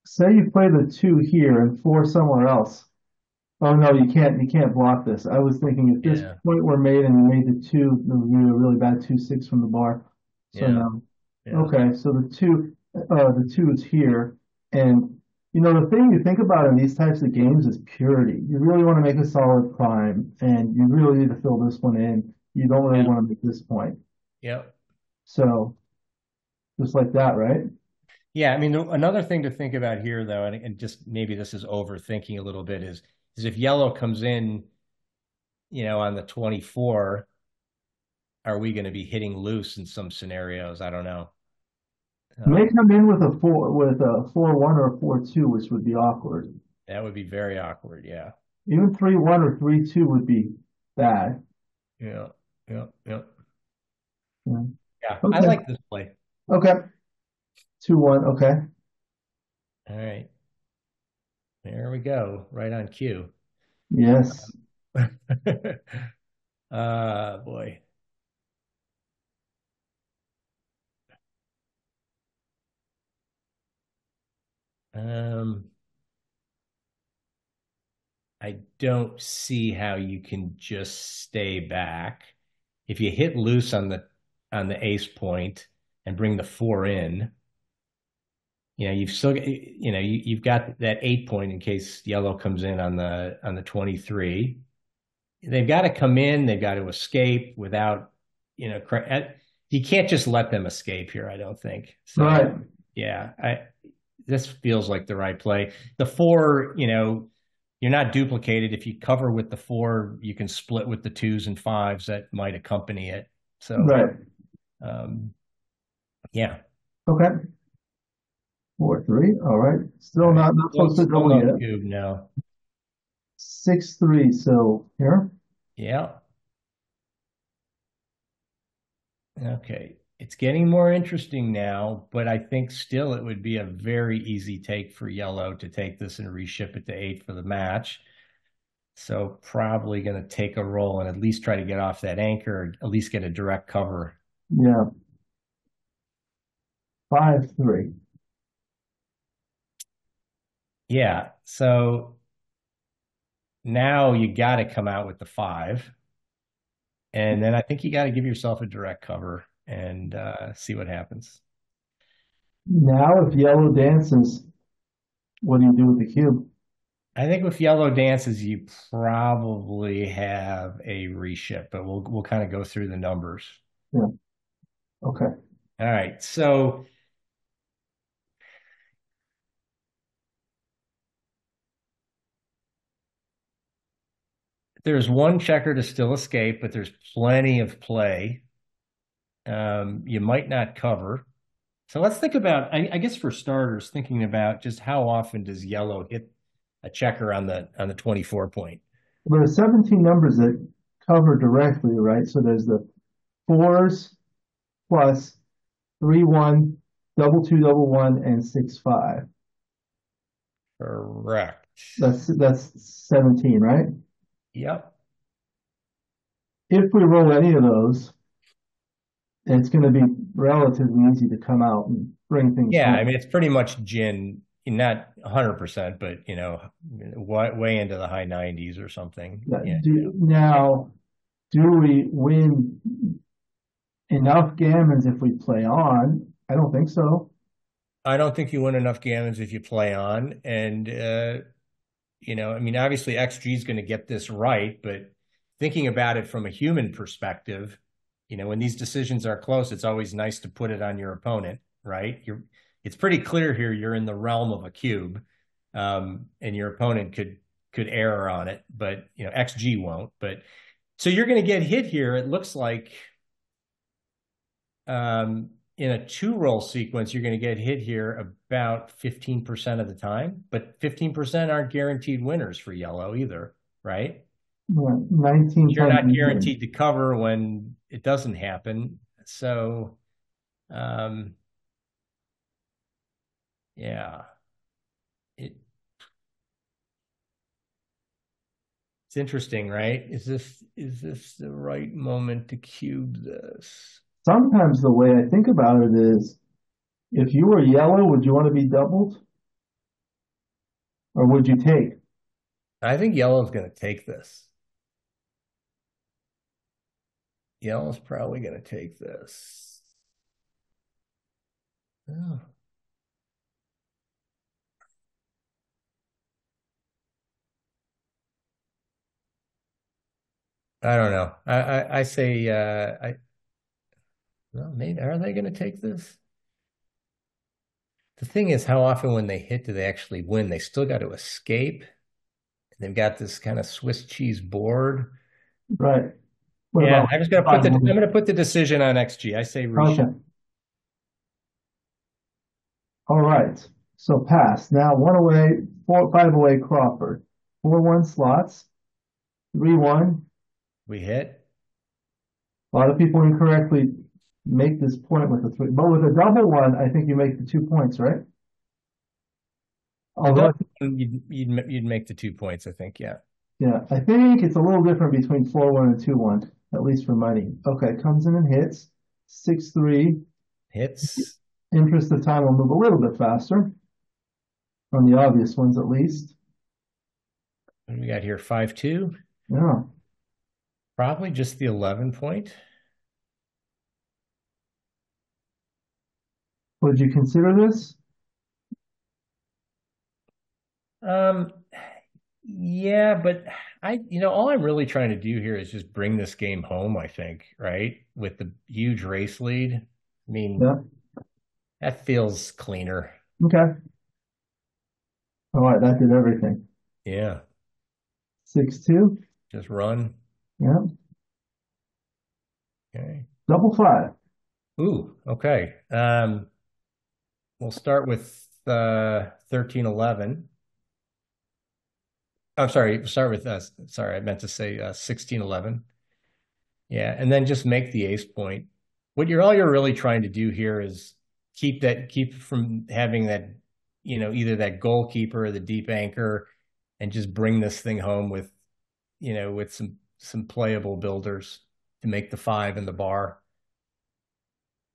say you play the 2 here and 4 somewhere else. Oh no, you can't block this. I was thinking if this point were made and you made the 2, it would be a really bad 2-6 from the bar. So no. Yeah. Okay, so the 2 is here. And the thing you think about in these types of games is purity. You really want to make a solid prime, and you really need to fill this one in. You don't really want to make this point. Yep. So just like that, right? Yeah, I mean, another thing to think about here, though, and just maybe this is overthinking a little bit, is if yellow comes in, on the 24, are we going to be hitting loose in some scenarios? I don't know. May come in with a 4-1 or a 4-2, which would be awkward. That would be very awkward, yeah. Even 3-1 or 3-2 would be bad. Yeah. Yeah. Okay. I like this play. Okay. 2-1, okay. All right. There we go. Right on cue. Yes. Boy. I don't see how you can just stay back. if you hit loose on the ace point and bring the 4 in, you've still, you've got that 8 point in case yellow comes in on the 23. They've got to come in, they've got to escape without, you can't just let them escape here, I don't think. So, Right. yeah, this feels like the right play. The 4, you're not duplicated. If you cover with the 4, you can split with the 2s and 5s that might accompany it. So, right. Yeah. Okay. 4-3. All right. Still not close to double yet. Cube, no. 6-3. So here. Yeah. Okay. It's getting more interesting now, but I think still it would be a very easy take for yellow to take this and reship it to 8 for the match. So probably going to take a roll and at least try to get off that anchor, or at least get a direct cover. Yeah. 5-3. Yeah. So now you got to come out with the 5. And then I think you got to give yourself a direct cover and see what happens. Now, if yellow dances, what do you do with the cube? I think if yellow dances, you probably have a reship, but we'll kind of go through the numbers. Yeah. Okay. All right. So there's one checker to still escape, but there's plenty of play. You might not cover. So let's think about, I guess for starters, thinking about just how often does yellow hit a checker on the 24 point? Well, there's 17 numbers that cover directly, right? So there's the 4s plus 3-1, double 2, double 1, and 6-5. Correct. That's 17, right? Yep. If we roll any of those, it's going to be relatively easy to come out and bring things Yeah, home. I mean, it's pretty much gin, not 100%, but, way into the high 90s or something. Yeah. Now, do we win enough gammons if we play on? I don't think so. I don't think you win enough gammons if you play on. And, I mean, obviously XG is going to get this right, but thinking about it from a human perspective, when these decisions are close, it's always nice to put it on your opponent, right? It's pretty clear here you're in the realm of a cube, and your opponent could error on it, but XG won't. But so you're going to get hit here. It looks like in a 2-roll sequence, you're going to get hit here about 15% of the time, but 15% aren't guaranteed winners for yellow either, right? 19 You're not guaranteed to cover when it doesn't happen. So, yeah, it's interesting, right? Is this the right moment to cube this? Sometimes the way I think about it is, if you were yellow, would you want to be doubled? Or would you take? I think yellow's going to take this. Yellow's probably going to take this. Oh. I don't know. I say well, maybe are they going to take this? The thing is, how often when they hit do they actually win? They still got to escape. They've got this kind of Swiss cheese board. Right. Yeah, I'm going to put the decision on XG. I say reshuffle. Okay. All right. So pass. Now 1 away, 5 away Crawford. 4-1 slots. 3-1. We hit. A lot of people incorrectly make this point with a 3, but with a double 1, I think you make the 2 points, right? Although you'd make the 2 points, I think, yeah. Yeah, I think it's a little different between 4-1 and 2-1, at least for money. Okay, comes in and hits. 6-3. Hits. Interest of time will move a little bit faster. On the obvious ones, at least. What do we got here? 5-2? Yeah. Probably just the 11 point. Would you consider this? Um, yeah, but all I'm really trying to do here is just bring this game home, I think, right? With the huge race lead. I mean, Yeah. that feels cleaner. Okay. All right, that did everything. Yeah, 6-2. just run. Yeah. Okay. Double five. Ooh, okay. We'll start with 1311. I'm sorry, start with sorry, I meant to say 1611. Yeah, and then just make the ace point. All you're really trying to do here is keep from having that, either that goalkeeper or the deep anchor, and just bring this thing home with some playable builders to make the five in the bar.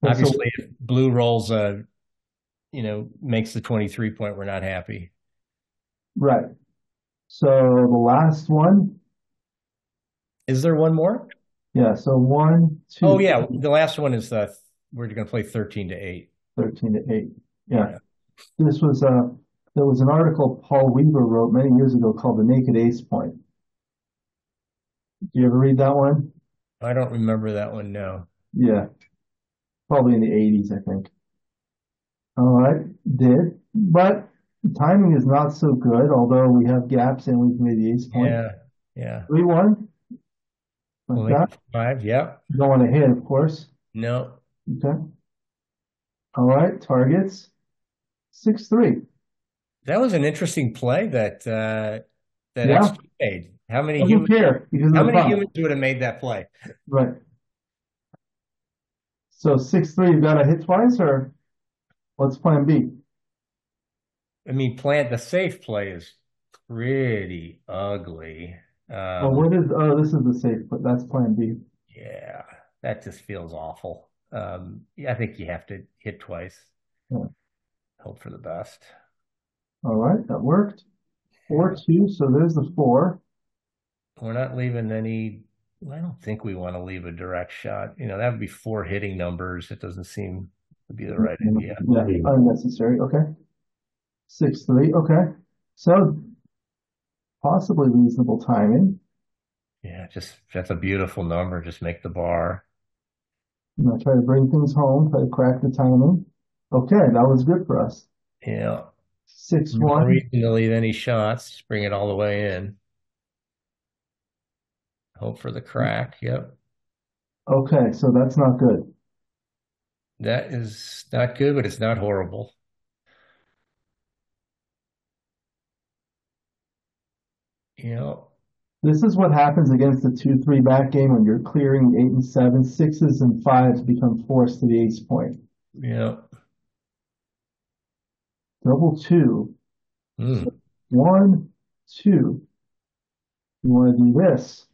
Okay, so Obviously, if blue rolls makes the 23 point, we're not happy. right. So the last one. Is there one more? Yeah. So one, Oh two, yeah, the last one is we're going to play 13 to 8. 13-8. Yeah. Yeah. This was there was an article Paul Weaver wrote many years ago called The Naked Ace Point. Do you ever read that one? I don't remember that one, no. Yeah. Probably in the 80s, I think. All right. Did. But timing is not so good, although we have gaps and we've made the ace point. Yeah. Yeah. 3-1. We'll Like make that. it 5. Yep. Don't want to hit, of course. No. Okay. All right. Targets. 6-3. That was an interesting play that Yeah. XG made. How many Doesn't humans care because of how the many five. humans would have made that play? Right. So 6-3, you got to hit twice, or what's plan B? I mean, plant the safe play is pretty ugly. Oh, Um, this is the safe, but that's plan B. yeah, that just feels awful. Yeah, I think you have to hit twice. Yeah. Hope for the best. All right, that worked. Four Yeah. two. So there's the four. We're not leaving any. I don't think we want to leave a direct shot. That would be 4 hitting numbers. It doesn't seem to be the right idea. Yeah, unnecessary. Okay. 6-3. Okay. So possibly reasonable timing. Yeah, just that's a beautiful number. Just make the bar. I'm gonna try to bring things home, try to crack the timing. Okay, that was good for us. Yeah. Six No one. reason to leave any shots. Just bring it all the way in. Hope for the crack. Yep. Okay, so that's not good. That is not good, but it's not horrible. Yep. This is what happens against the 2-3 back game when you're clearing 8 and 7. Sixes and fives become forced to the ace point. Yep. Double two. So Mm. 1-2. You want to do this.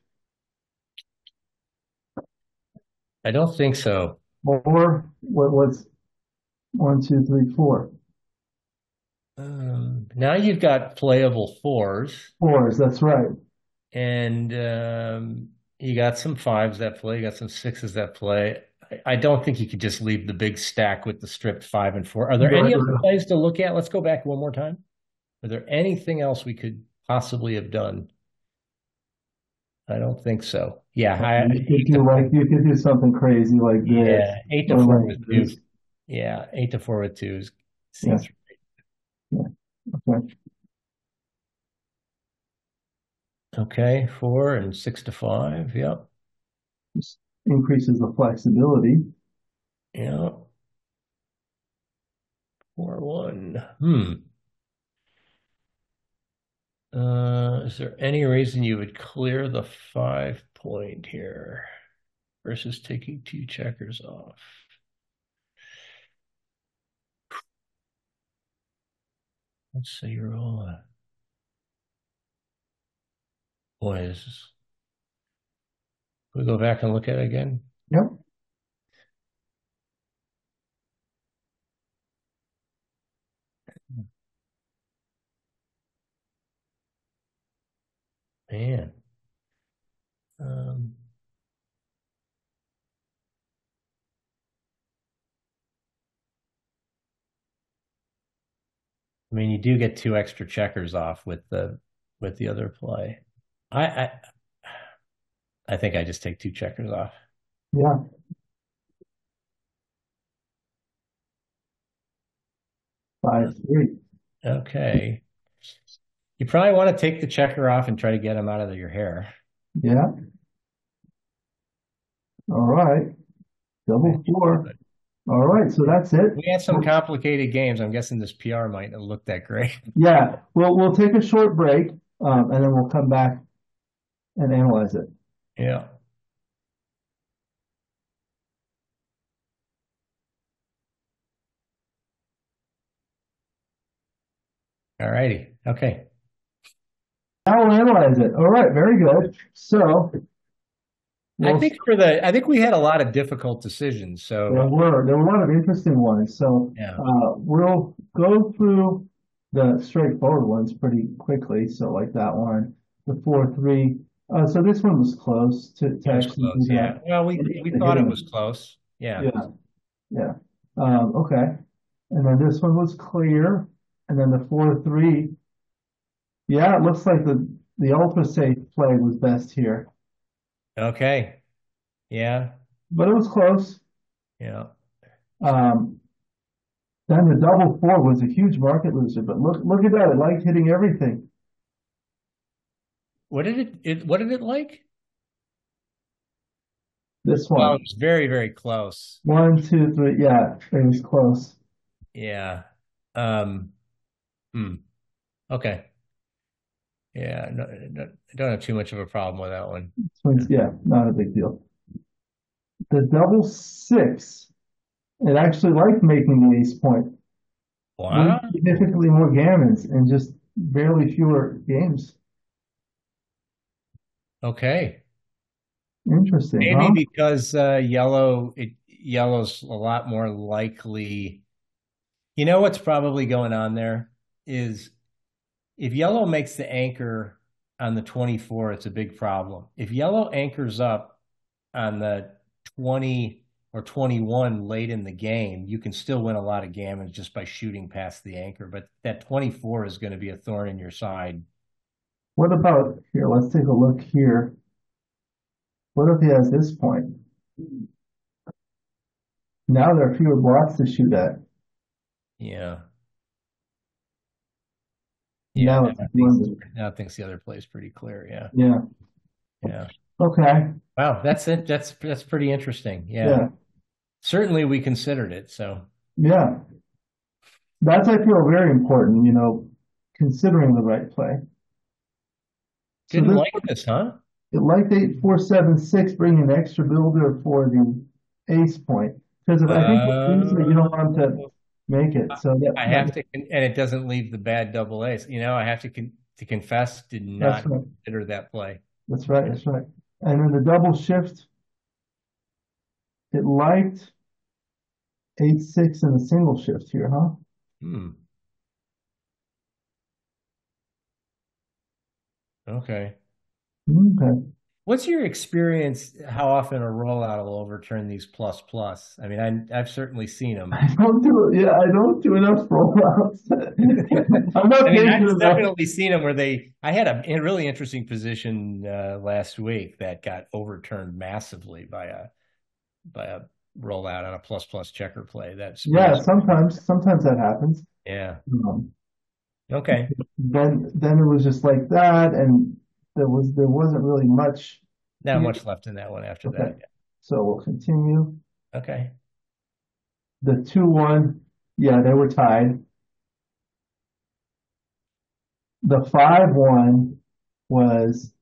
I don't think so. Or what's 1, 2, 3, 4? Now you've got playable fours, Fours, that's right. and you got some fives that play. You got some sixes that play. I don't think you could just leave the big stack with the stripped 5 and 4. Are there any other plays to look at? Let's go back one more time. Are there anything else we could possibly have done? I don't think so. Yeah, You could do something crazy like this. yeah, 8 to Or 4 like with this. two. Yeah, 8 to 4 with twos Yeah, seems yeah. Okay. okay. 4 and 6 to 5. Yep. This increases the flexibility. Yeah. 4-1. Is there any reason you would clear the 5 point here versus taking 2 checkers off? Let's say you're all. Boy, we go back and look at it again. Yep. Man. Um, I mean, you do get 2 extra checkers off with the other play. I I, I think I just take 2 checkers off. Yeah, 5-3. Okay. You probably want to take the checker off and try to get them out of your hair. Yeah. All right. Double four. All right, so that's it. We had some complicated games. I'm guessing this PR might not look that great. Yeah, we'll take a short break, and then we'll come back and analyze it. Yeah. All righty. Okay. Now we'll analyze it. All right, very good. So I we'll, think we had a lot of difficult decisions. So there were a lot of interesting ones. So yeah. we'll go through the straightforward ones pretty quickly. So like that one, the 4-3. So this one was close to It was actually close. do Yeah. that. Well, we thought it was close. Yeah. Yeah, yeah. Okay. And then this one was clear. And then the 4-3. Yeah, it looks like the ultra safe play was best here, Okay. Yeah. but it was close. Yeah. Um, then the double four was a huge market loser, but look at that. It liked hitting everything. What did it like? This Well, one. it was very, very close. 1, 2, 3. Yeah, it was close. Yeah. Um, hmm. Okay. Yeah. No, no, I don't have too much of a problem with that one. This one's, yeah, not a big deal. The double six, it actually liked making the ace point. Wow. Significantly more gammons and just barely fewer games. Okay. Interesting, Maybe huh? because yellow's a lot more likely. You know what's probably going on there is if yellow makes the anchor on the 24, it's a big problem. If yellow anchors up on the 20 or 21 late in the game, you can still win a lot of gammons just by shooting past the anchor. But that 24 is going to be a thorn in your side. What about here? Let's take a look here. What if he has this point? Now there are fewer blocks to shoot at. Yeah. Now Yeah. it's blended. Now it thinks the other play is pretty clear. Yeah. Yeah. Yeah. Okay. Wow. That's it. That's pretty interesting. Yeah. Yeah. Certainly we considered it. So Yeah. That's, I feel, very important, considering the right play. So didn't this like this, huh? it liked 8, 4, 7, 6, bringing an extra builder for the ace point. Because if I think usually you don't want to make it. So I have to, and it doesn't leave the bad double ace. I have to confess, did not right. consider that play. That's right. That's right. And then the double shift, it liked 8, 6 and a single shift here, huh? Hmm. Okay. Okay. What's your experience? How often a rollout will overturn these plus plus? I mean, I've certainly seen them. I don't do enough rollouts. I'm not I mean, patient I've enough. definitely seen them where I had a really interesting position last week that got overturned massively by a rollout on a plus plus checker play. Yeah, sometimes that happens. Yeah. Um, Okay. then it was just like that, and there wasn't really much. Not much left in that one after Okay. that. So we'll continue. Okay. The 2-1, yeah, they were tied. The 5-1 was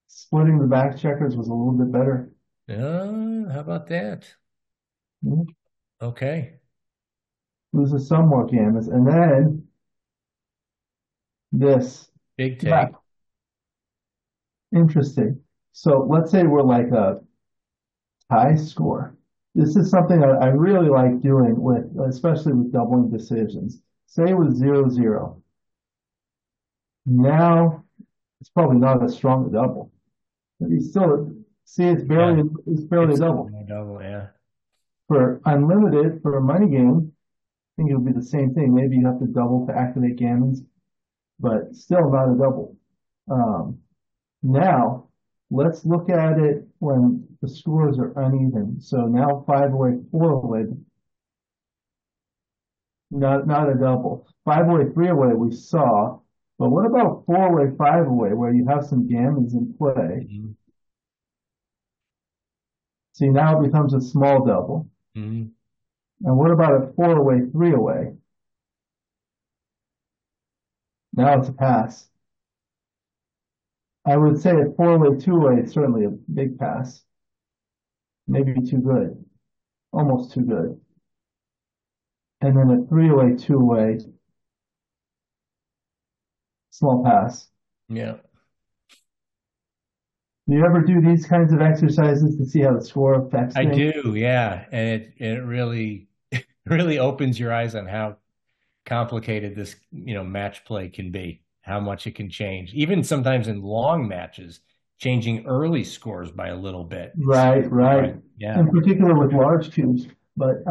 splitting the back checkers was a little bit better. How about that? Mhm. Okay. Loses some more gammons. And then this. Big take. Yeah, interesting. So let's say we're like a tie score. This is something I really like doing with, especially with doubling decisions. Say it was 0-0. Now it's probably not as strong a double. But you still see it's barely a double. No double, yeah. For unlimited, for a money game, think it'll be the same thing. Maybe you have to double to activate gammons, but still not a double. Now, let's look at it when the scores are uneven. So now 5 away, 4 away, not a double. 5 away, 3 away, we saw. But what about 4 away, 5 away, where you have some gammons in play? Mm-hmm. See, now it becomes a small double. Mm-hmm. And what about a 4 away, 3 away? Now it's a pass. I would say a 4 away, 2 away is certainly a big pass. Maybe too good. Almost too good. And then a 3 away, 2 away, small pass. Yeah. Do you ever do these kinds of exercises to see how the score affects I things? do, yeah. And it really really opens your eyes on how complicated this, match play can be, how much it can change. Even sometimes in long matches, changing early scores by a little bit. Right. Yeah. In particular with large cubes. But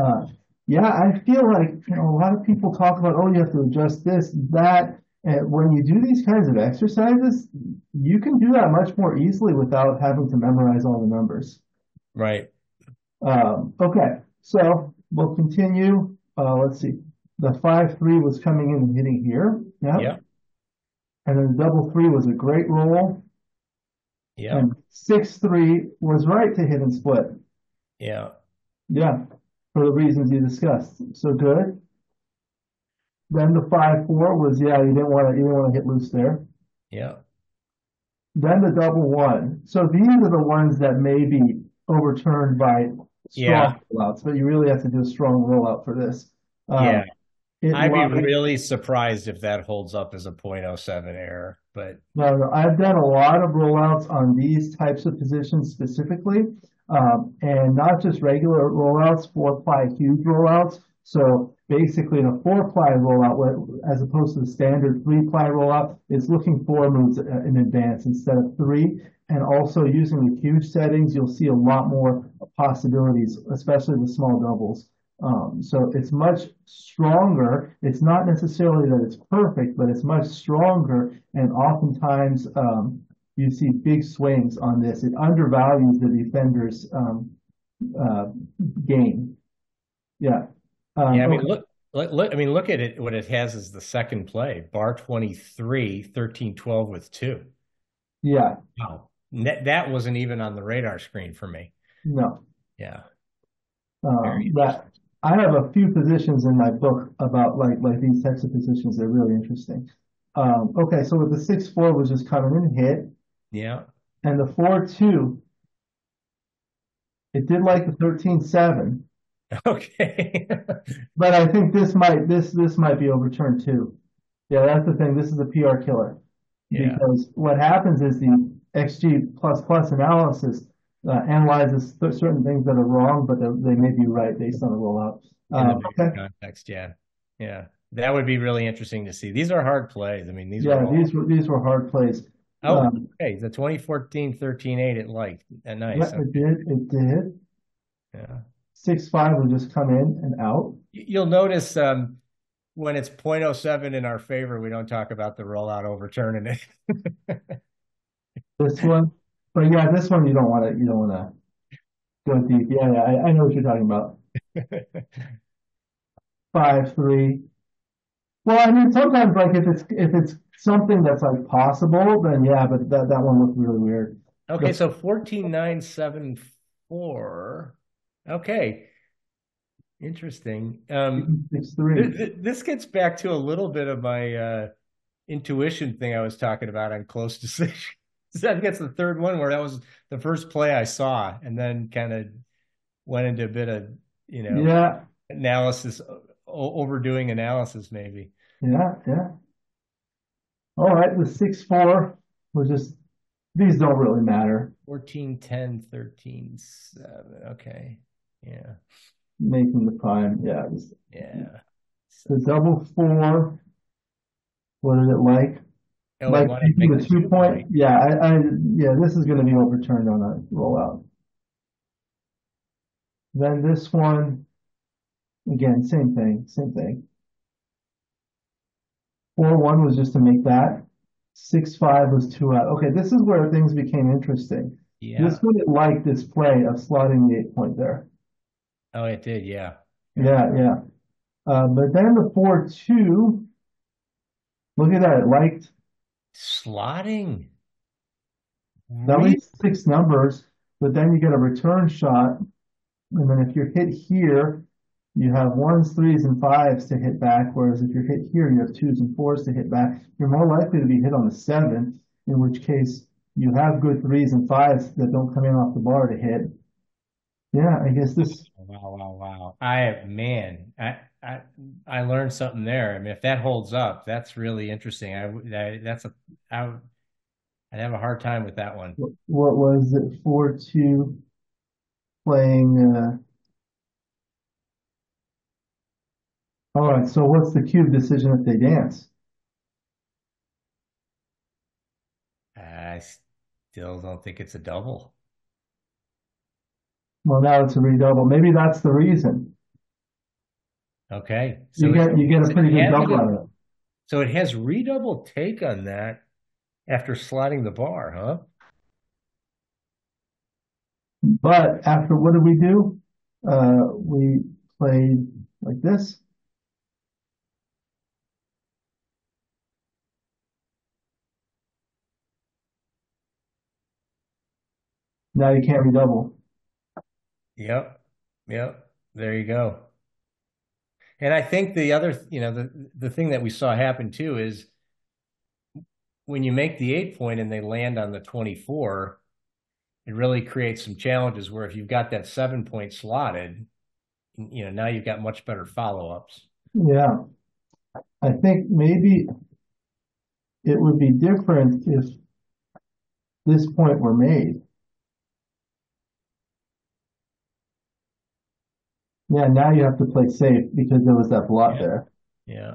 yeah, I feel like a lot of people talk about, oh, you have to adjust this, that. And when you do these kinds of exercises, you can do that much more easily without having to memorize all the numbers. Right. Okay, so we'll continue. Let's see. The 5-3 was coming in and hitting here. Yeah. And then the double 3 was a great roll. Yeah. And 6-3 was right to hit and split. Yeah. Yeah, for the reasons you discussed. So good. Then the 5-4 was, yeah, you didn't want to hit loose there. Yeah. Then the double 1. So these are the ones that may be overturned by strong rollouts, but you really have to do a strong rollout for this. Yeah. I'd be really surprised if that holds up as a .07 error, but no, I've done a lot of rollouts on these types of positions specifically, and not just regular rollouts, 4-ply huge rollouts. So basically, in a 4-ply rollout, as opposed to the standard 3-ply rollout, it's looking 4 moves in advance instead of 3. And also using the huge settings, you'll see a lot more possibilities, especially with small doubles. So it's much stronger. It's not necessarily that it's perfect, but it's much stronger. And oftentimes, you see big swings on this. It undervalues the defender's game. Yeah. Yeah, I mean, look at it. What it has is the second play, bar 23, 13-12 with 2. Yeah. Wow. That wasn't even on the radar screen for me. No. Yeah. I have a few positions in my book about like these types of positions. They're really interesting. Okay, so with the 6-4 was just coming in hit. Yeah. And the 4-2, it did like the 13-7. Okay. But I think this might be overturned too. Yeah, that's the thing. This is a PR killer. Yeah. Because what happens is the XG++ analysis analyzes certain things that are wrong, but they may be right based on the rollout. In the bigger context, yeah. Yeah. That would be really interesting to see. These are hard plays. I mean, these were hard plays. Oh, okay. The 2014 13-8 it liked. Nice. Yeah, it did. Yeah. 6-5 will just come in and out. You'll notice when it's .07 in our favor, we don't talk about the rollout overturning it. This one, but yeah, this one you don't want to go deep. Yeah, I know what you're talking about. 5-3. Well, I mean, sometimes like if it's something that's like possible, then yeah, but that one looked really weird. Okay, so 14-9, 7-4. Okay. Interesting. 6-3. This gets back to a little bit of my intuition thing I was talking about on close decision. I think that's the third one where that was the first play I saw, and then kind of went into a bit of analysis, overdoing analysis maybe. Yeah. All right, the 6-4 was just, these don't really matter. 14-10, 13-7. Okay. Yeah. Making the prime. Yeah. The double 4. What is it like? Oh, like the 2-point. Yeah, this is going to be overturned on a rollout. Then this one, Again, same thing, same thing. 4-1 was just to make that. 6-5 was 2 out. Okay, this is where things became interesting. Yeah. This would like this play of slotting the 8 point there. Oh, it did. Yeah. Yeah. Yeah, yeah. But then the 4-2, look at that. It liked Slotting. that Really? leaves 6 numbers, but then you get a return shot. And then if you're hit here, you have ones, threes, and fives to hit back. Whereas if you're hit here, you have twos and fours to hit back. You're more likely to be hit on the 7, in which case you have good threes and fives that don't come in off the bar to hit. Yeah, I guess this. Wow, wow, wow. I learned something there. I mean, if that holds up, that's really interesting. I'd have a hard time with that one. What was it? 4-2 playing. All right, so what's the cube decision if they dance? I still don't think it's a double. Well, now it's a redouble. Maybe that's the reason. Okay. You get a pretty good double out of it. So it has redouble take on that after sliding the bar, huh? But after what did we do? We played like this. Now you can't redouble. Yep. Yep. There you go. And I think the other, the thing that we saw happen too is when you make the 8 point and they land on the 24, it really creates some challenges where if you've got that 7 point slotted, now you've got much better follow-ups. Yeah, I think maybe it would be different if this point were made. Yeah, now you have to play safe because there was that blot Yeah. there. Yeah.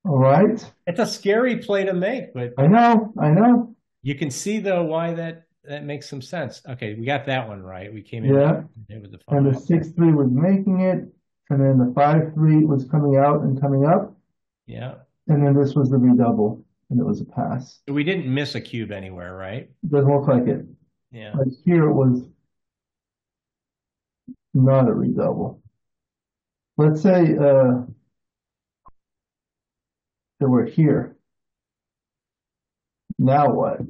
All right. It's a scary play to make, but I know, I know. you can see though why that makes some sense. Okay, we got that one right. We came in Yeah. with the And the 5. 6-3 was making it, and then the 5-3 was coming out and coming up, Yeah. and then this was the redouble, and it was a pass. We didn't miss a cube anywhere, right? Doesn't look like it. Yeah. But here it was not a redouble. Let's say that we're here. Now what?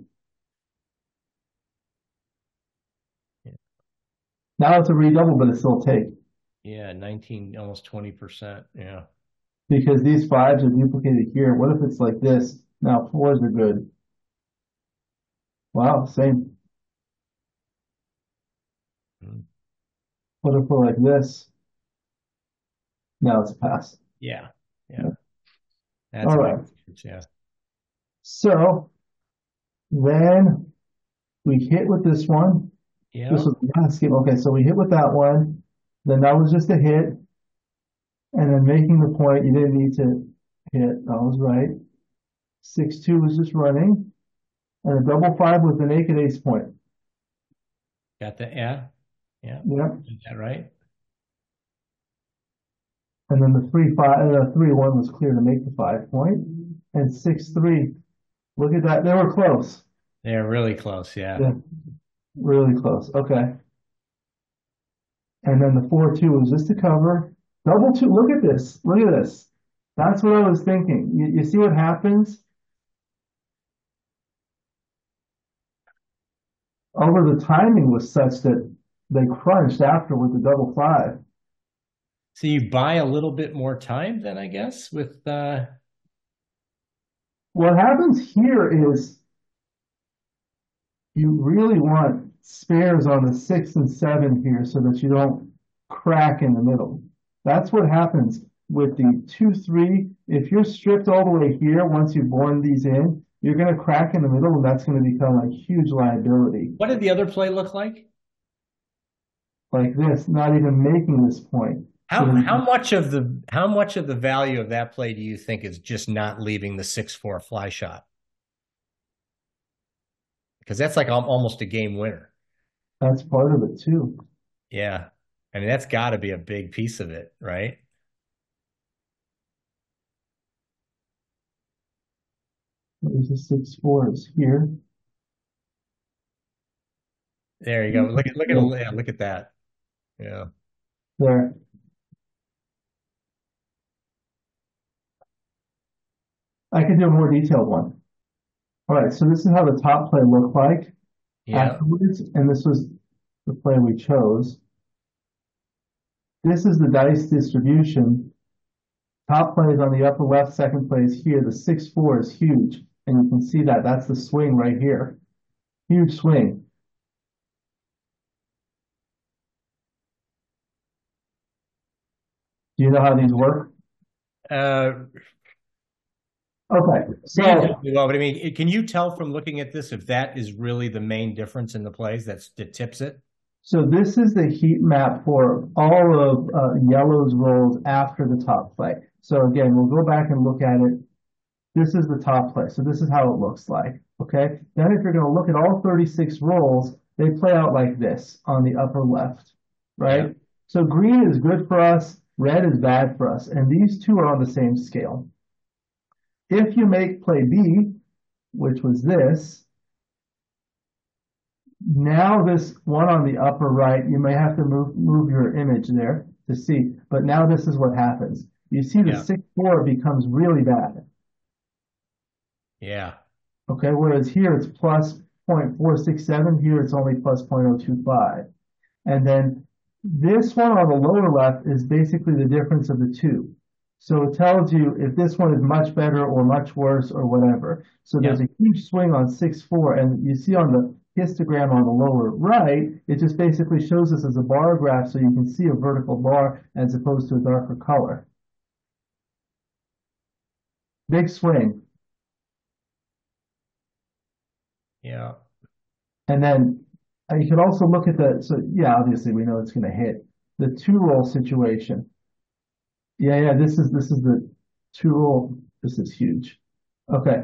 Yeah. Now it's a redouble, but it's still take Yeah, 19, almost 20%. Yeah. because these fives are duplicated here. What if it's like this? Now fours are good. Wow, same. Mhm. What if we're like this? Now it's a pass. Yeah. Yeah. That's All a right. big difference. Yeah. So then we hit with this one. Yeah. This was the last game. Okay, so we hit with that one. Then that was just a hit. And then making the point, you didn't need to hit. That was right. 6-2 was just running. And a double 5 was the naked ace point. Got that? Yeah. Yeah. Yep. Is that right? And then the 3-1 was clear to make the 5 point. And 6-3. Look at that. They were close. They're really close. Yeah. Yeah, really close. Okay. And then the 4-2 was just to cover. Double 2. Look at this. Look at this. That's what I was thinking. You see what happens? Over the timing was such that they crunched after with the double 5. So you buy a little bit more time then, I guess, with What happens here is you really want spares on the 6 and 7 here so that you don't crack in the middle. That's what happens with the 2-3. If you're stripped all the way here, once you've born these in, you're going to crack in the middle, and that's going to become a huge liability. What did the other play look like? Like this, not even making this point. How much of the value of that play do you think is just not leaving the 6-4 fly shot? Because that's like almost a game winner. That's part of it too. Yeah. I mean, that's got to be a big piece of it, right? There's the 6-4s here. There you go. Yeah, look at that. Yeah. There. I can do a more detailed one. All right, so this is how the top play looked like Yeah. afterwards, and this was the play we chose. This is the dice distribution. Top play is on the upper left, second play is here. The 6-4 is huge, and you can see that. That's the swing right here. Huge swing. Do you know how these work? Uh, Okay, so reasonably well, but I mean, can you tell from looking at this if that is really the main difference in the plays that tips it? so this is the heat map for all of yellow's rolls after the top play. So again, we'll go back and look at it. This is the top play. So this is how it looks like. Okay. Then if you're going to look at all 36 rolls, they play out like this on the upper left, Yeah. right? So green is good for us, red is bad for us, and these two are on the same scale. If you make play B, which was this, now this one on the upper right, you may have to move your image there to see, but now this is what happens. You see the Yeah. 6-4 becomes really bad. Yeah. Okay, whereas here it's plus 0.467, here it's only plus 0.025. And then this one on the lower left is basically the difference of the two. So it tells you if this one is much better or much worse or whatever. So there's Yeah. a huge swing on 6-4, and you see on the histogram on the lower right, it just basically shows us as a bar graph so you can see a vertical bar as opposed to a darker color. Big swing. Yeah. And then you can also look at so yeah, obviously we know it's going to hit the 2-roll situation. Yeah, this is the 2-roll. This is huge. Okay.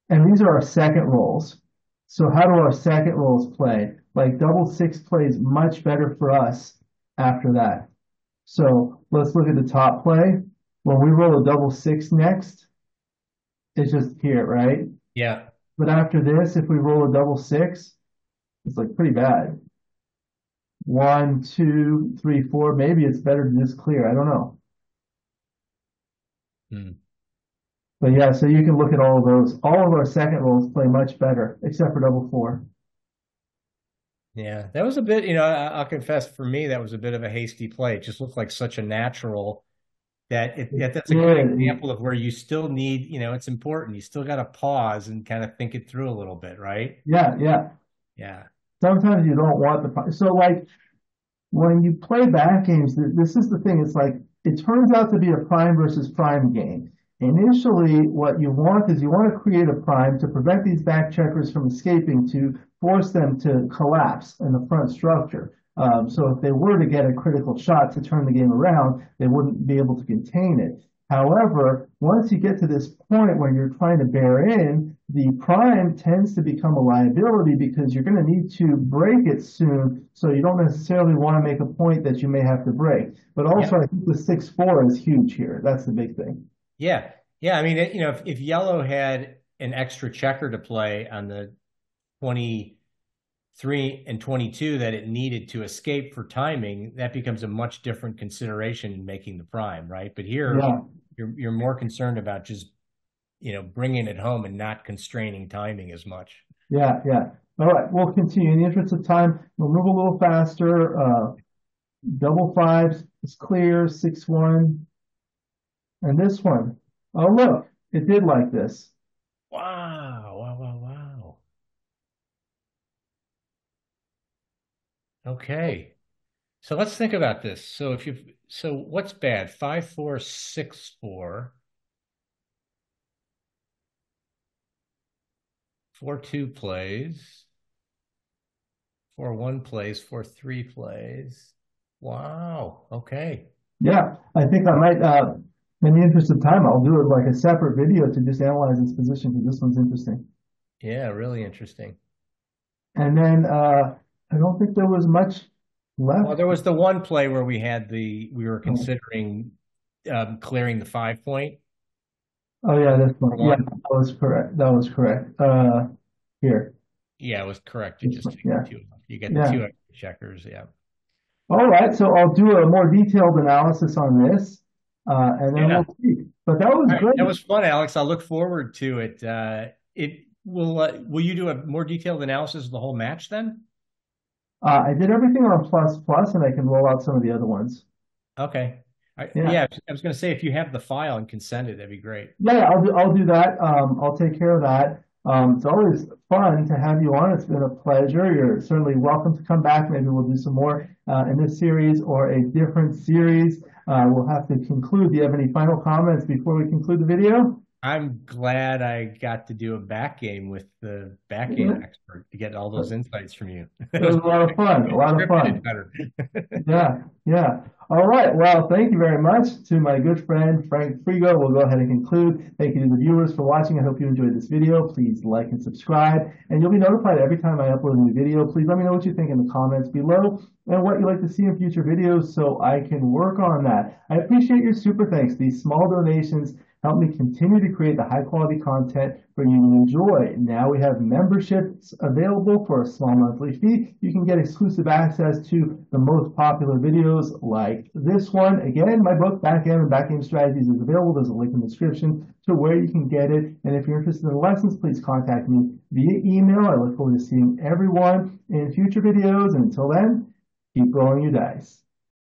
And these are our second rolls. So how do our second rolls play? Like double 6 plays much better for us after that. So let's look at the top play. When we roll a double 6 next, it's just here, right? Yeah. But after this, if we roll a double 6, it's like pretty bad. 1, 2, 3, 4. Maybe it's better to just clear. I don't know. Hmm. But yeah, so you can look at all of those. All of our second rolls play much better, except for double 4. Yeah. That was a bit, I'll confess for me, that was a bit of a hasty play. It just looked like such a natural that's a good example of where you still need, it's important. You still got to pause and kind of think it through a little bit, right? Yeah, yeah. Yeah. Sometimes you don't want so like when you play back games, this is the thing. It's like it turns out to be a prime versus prime game. Initially, what you want is you want to create a prime to prevent these back checkers from escaping, to force them to collapse in the front structure. So if they were to get a critical shot to turn the game around, they wouldn't be able to contain it. However, once you get to this point where you're trying to bear in, the prime tends to become a liability because you're going to need to break it soon. So you don't necessarily want to make a point that you may have to break. But also, I think the 6-4 is huge here. That's the big thing. Yeah. Yeah. I mean, if yellow had an extra checker to play on the 23 and 22 that it needed to escape for timing, that becomes a much different consideration in making the prime, right? But here, you're more concerned about just, bringing it home and not constraining timing as much. Yeah, yeah. All right, we'll continue. In the interest of time, we'll move a little faster. Double 5s is clear, 6-1. And this one, oh, look, it did like this. Wow. Wow, wow, wow. Okay. So let's think about this. So what's bad? 5-4, 6-4, 4-2 plays, 4-1 plays, 4-3 plays. Wow. Okay. Yeah, I think I might, in the interest of time, I'll do it like a separate video to just analyze this position because this one's interesting. Yeah, really interesting. And then I don't think there was much left. Well, there was the one play where we were Oh, considering clearing the 5 point oh, yeah, this for one. Yeah, one. that was correct. That was correct. Here. Yeah, it was correct. You This just one. take the Yeah. two. You get the Yeah. two extra checkers. Yeah. All right. So I'll do a more detailed analysis on this, and then Yeah. we'll see. But that was All right. great. That was fun, Alex. I'll look forward to it. Will you do a more detailed analysis of the whole match then? I did everything on plus plus, and I can roll out some of the other ones. Okay. Yeah. Yeah, I was going to say if you have the file and can send it, that'd be great. Yeah, I'll do that. I'll take care of that. It's always fun to have you on. It's been a pleasure. You're certainly welcome to come back. Maybe we'll do some more in this series or a different series. We'll have to conclude. Do you have any final comments before we conclude the video? I'm glad I got to do a back game with the back game expert to get all those insights from you. It was a lot of fun. A lot of Scripted fun. better. Yeah, yeah. All right. Well, thank you very much to my good friend Frank Frigo. We'll go ahead and conclude. Thank you to the viewers for watching. I hope you enjoyed this video. Please like and subscribe, and you'll be notified every time I upload a new video. Please let me know what you think in the comments below and what you'd like to see in future videos so I can work on that. I appreciate your super thanks. These small donations help me continue to create the high quality content for you to enjoy. Now we have memberships available for a small monthly fee. You can get exclusive access to the most popular videos like this one. Again, my book, Backgammon Strategies, is available. There's a link in the description to where you can get it. And if you're interested in the lessons, please contact me via email. I look forward to seeing everyone in future videos. And until then, keep rolling your dice.